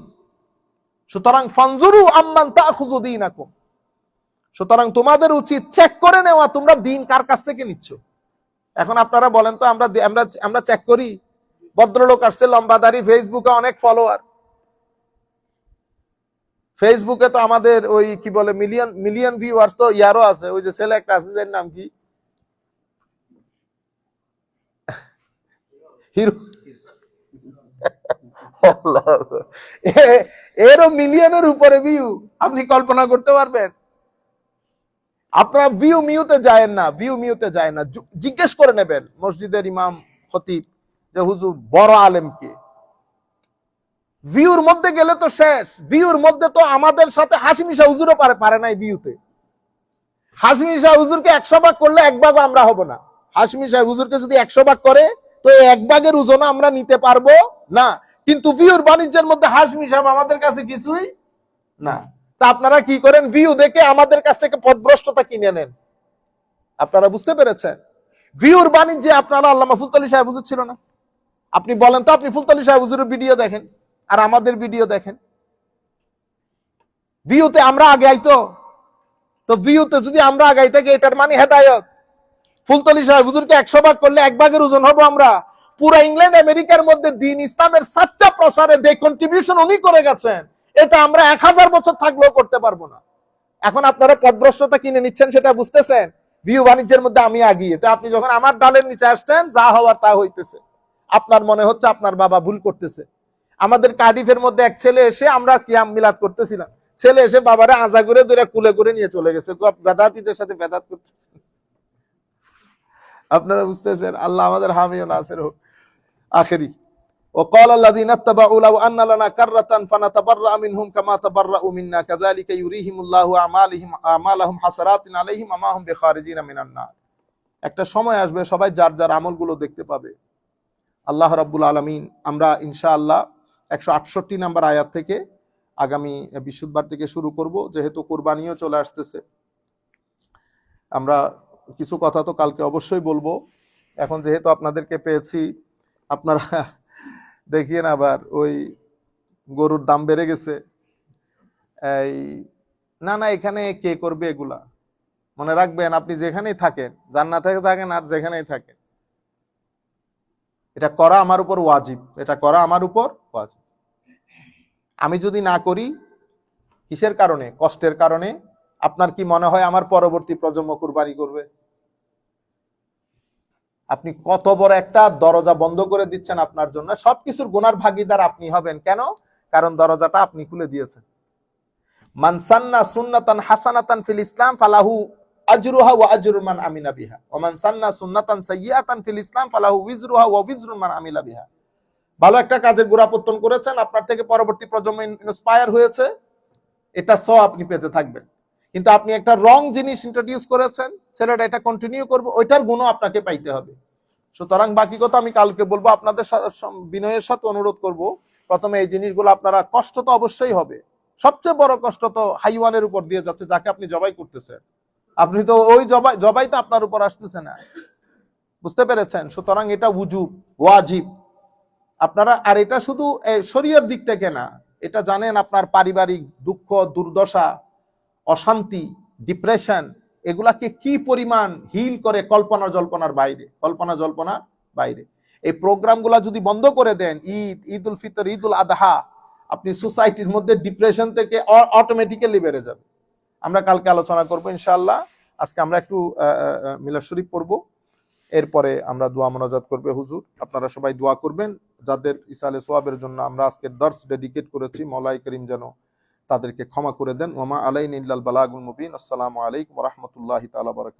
সুতরাং ফানজুরু আম্মান তাখুযু দীনাকুম, সুতরাং তোমাদের উচিত চেক করে নেওয়া তোমরা দ্বীন কার কাছ থেকে নিচ্ছ। এখন আপনারা বলেন তো, আমরা চেক করি। ভদ্রলোক আসছে লম্বাদারি, ফেসবুকে অনেক ফলোয়ার, ফেসবুকে তো আমাদের ওই কি বলে মিলিয়ন ভিউয়ার্স তো ইয়ারও আছে। ওই যে ছেলে একটা আছে, যার নাম কি হিরো, এরও মিলিয়নের উপরে ভিউ। আপনি কল্পনা করতে পারবেন? আপনারা ভিউ মিউতে যায় না, ভিউ মিউতে যায় না, জিজ্ঞেস করে নেবেন মসজিদের ইমাম খতিব যে হুজুর বড় আলেম কে। ভিউর মধ্যে গেলে তো শেষ। ভিউর মধ্যে তো আমাদের সাথে হাশমি শাহ হুজুরও পারে নাই ভিউতে। হাশমি শাহ হুজুরকে 100 ভাগ করলে 1 ভাগও আমরা হব না। হাশমি শাহ হুজুরকে যদি 100 ভাগ করে তো এই 1 ভাগের ওজন আমরা নিতে পারবো না। কিন্তু ভিউর বাণিজ্যের মধ্যে হাশমি সাহেব আমাদের কাছে কিছুই না। তা আপনারা কি করেন, ভিউ দেখে আমাদের কাছ থেকে পথভ্রষ্টতা কিনে নেন। আপনারা বুঝতে পেরেছেন? ভিউর বাণিজ্যে আপনারা আল্লামা ফুলতলি সাহেব হুজুর ছিল না? আপনি বলেন তো, আপনি ফুলতলি সাহেব হুজুরের ভিডিও দেখেন আর আমাদের ভিডিও দেখেন, ভিউতে আমরা আগে আইতো, তো ভিউতে যদি আমরা আগাই থাকি এটার মানে হেদায়ত। ফুলতলি সাহেব হুজুরকে 100 ভাগ করলে 1 ভাগের ওজন হবো আমরা। পুরো ইংল্যান্ড আমেরিকার মধ্যে দ্বীন ইসলামের সাচ্চা প্রসারে যে কন্ট্রিবিউশন উনি করে গেছেন, এটা আমরা 1000 বছর থাকলেও করতে পারবো না। এখন আপনারা পদভ্রষ্টতা কিনে নিচ্ছেন, সেটা বুঝতেছেন? ভিউ বাণিজ্যের মধ্যে আমি আগিয়ে, তো আপনি যখন আমার ডালের নিচে আসছেন, যা হওয়ার তা হইতেছে। আপনার মনে হচ্ছে আপনার বাবা ভুল করতেছে। আমাদের কার্ডিফের মধ্যে এক ছেলে এসে, আমরা কিয়াম মিলাদ করতেছিলাম, ছেলে এসে বাবারে আজা করে ধরে কুলে করে নিয়ে চলে গেছে, বেদাতীদের সাথে বেদাত করতেছে। আপনারা বুঝতেছেন? আল্লাহ আমাদের হামিও নাসির হোক। আখেরি وقال الذين اتبعوا لو ان لنا كرة فنتبرأ منهم كما تبرأوا منا كذلك يريهم الله اعمالهم حسرات عليهم وما هم بخارجين من النار। একটা সময় আসবে সবাই যার যার আমলগুলো দেখতে পাবে। আল্লাহ রাব্বুল আলামিন, আমরা ইনশাআল্লাহ 168 নম্বর আয়াত থেকে আগামী বৃহস্পতিবার থেকে শুরু করব, যেহেতু কুরবানিও চলে আসতেছে। আমরা কিছু কথা তো কালকে অবশ্যই বলবো। এখন যেহেতু আপনাদেরকে পেয়েছি, আপনারা দেখিয়ে না আবার ওই গরুর দাম বেড়ে গেছে, এই না না এখানে কে করবে এগুলা। মনে রাখবেন, আপনি যেখানেই থাকেন, জান্নাতে থাকেন আর যেখানেই থাকেন, এটা করা আমার উপর ওয়াজিব, এটা করা আমার উপর ওয়াজিব। আমি যদি না করি, কিসের কারণে? কষ্টের কারণে। আপনার কি মনে হয় আমার পরবর্তী প্রজন্ম কুরবানি করবে? আপনি কত বড় একটা দরজা বন্ধ করে দিচ্ছেন আপনার জন্য। সবকিছুর গুনার ভাগীদার আপনি হবেন। কেন? কারণ দরজাটা আপনি খুলে দিয়েছেন। মান সান্না সুন্নাতান হাসানাতান ফিল ইসলাম ফালাহু আজরুহা ওয়া আজরু মান আমিলা বিহা ওয়া মান সান্না সুন্নাতান সাইয়্যাতান ফিল ইসলাম ফালাহু উযরুহা ওয়া উযরু মান আমিলা বিহা। ভালো একটা কাজের গোড়াপত্তন করেছেন, আপনার থেকে পরবর্তী প্রজন্ম ইন্সপায়ার হয়েছে, এটা সওয়াব আপনি পেতে থাকবেন। কিন্তু আপনি একটা রং জিনিস ইন্ট্রোডিউস করেছেন, ছেলেটা এটা কন্টিনিউ করবে, ওইটার গুণও আপনাকে পাইতে হবে। সুতরাং বাকি কথা আমি কালকে বলবো। আপনাদের বিনয়ের সাথে অনুরোধ করব, প্রথমে এই জিনিসগুলো আপনারা, কষ্ট তো অবশ্যই হবে। সবচেয়ে বড় কষ্ট তো হাইওয়ানের উপর দিয়ে যাচ্ছে, যাকে আপনি জবাই করতেছেন। আপনি তো ওই জবাই তো আপনার উপর আসতেছে না, বুঝতে পেরেছেন? সুতরাং এটা উজুব, ওয়াজিব আপনারা। আর এটা শুধু শরীয়তের দিক থেকে না, এটা জানেন আপনার পারিবারিক দুঃখ, দুর্দশা, অশান্তি, ডিপ্রেশন, এগুলাকে কি পরিমাণ হিল করে কল্পনা জল্পনার বাইরে, কল্পনা জল্পনার বাইরে। এই প্রোগ্রামগুলা যদি বন্ধ করে দেন, ঈদ উল ফিতর, ঈদ উল আদহা, আপনি সোসাইটির মধ্যে ডিপ্রেশন থেকে অটোমেটিক্যালি বেড়ে যাবে। আমরা কালকে আলোচনা করবো ইনশাআল্লাহ। আজকে আমরা একটু মিলাদ শরীফ পড়বো, এরপরে আমরা দোয়া মোনাজাত করবে। হুজুর আপনারা সবাই দোয়া করবেন, যাদের ইসালে সোয়াবের জন্য আমরা আজকের দর্স ডেডিকেট করেছি, মওলাই করিম যেন তাদেরকে ক্ষমা করে দেন। ওমা আলাইনা ইল্লাল বালাগুল মুবিন। আসসালামু আলাইকুম ওয়া রাহমাতুল্লাহি তাআলা ওয়া বারাকাতুহু।